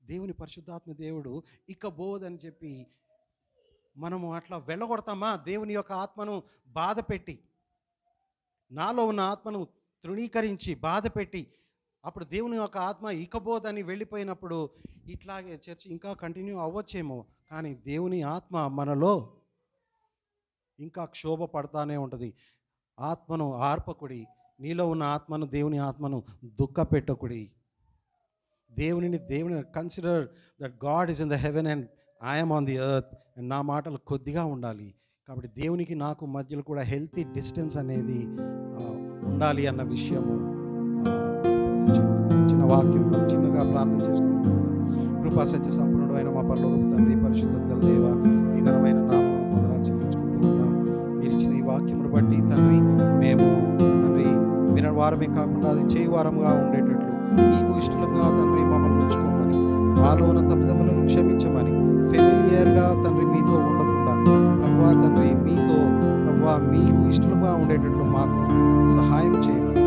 దేవుని పరిశుద్ధాత్మ దేవుడు ఇక బోధని చెప్పి మనము అట్లా వెళ్ళగొడతామా? దేవుని యొక్క ఆత్మను బాధ పెట్టి, నాలో ఉన్న ఆత్మను తృణీకరించి బాధ పెట్టి, అప్పుడు దేవుని యొక్క ఆత్మ ఇకబోదని వెళ్ళిపోయినప్పుడు ఇట్లాగే చర్చ్ ఇంకా కంటిన్యూ అవ్వచ్చేమో, కానీ దేవుని ఆత్మ మనలో ఇంకా క్షోభ పడతానే ఉంటుంది. ఆత్మను ఆర్పకుడి, నీలో ఉన్న ఆత్మను, దేవుని ఆత్మను దుఃఖ పెట్టకుడి. దేవుని consider that God is in the heaven and I'm on the earth. And నా మాటలు కొద్దిగా ఉండాలి. కాబట్టి దేవునికి నాకు మధ్యలో కూడా హెల్తీ డిస్టెన్స్ అనేది ఉండాలి అన్న విషయము, చిన్న వాక్యం చిన్నగా ప్రార్థన చేసుకుంటున్నాం. కృపా సత్య సంపన్నుడు అయిన మా పరలోకపు తండ్రి, పరిశుద్ధత గల దేవ, మీ ఘనమైన నామమున వందనాలు చెల్లించుకుంటూ ఉన్నాం. మీరు ఇచ్చిన ఈ వాక్యమును బట్టి తండ్రి, మేము తండ్రి వినవారమే కాకుండా అది చేయువారంగా ఉండేటట్లు మీకు ఇష్టలుగా తండ్రి మమ్మల్ని ఉంచుకోమని, మాలో ఉన్న తప్పిదములను క్షమించమని, ఫెమిలియర్గా తండ్రి మీతో ఉండకుండా ప్రభువా తండ్రి మీతో ప్రభువా మీకు ఇష్టలుగా ఉండేటట్లు మాకు సహాయం చేయమని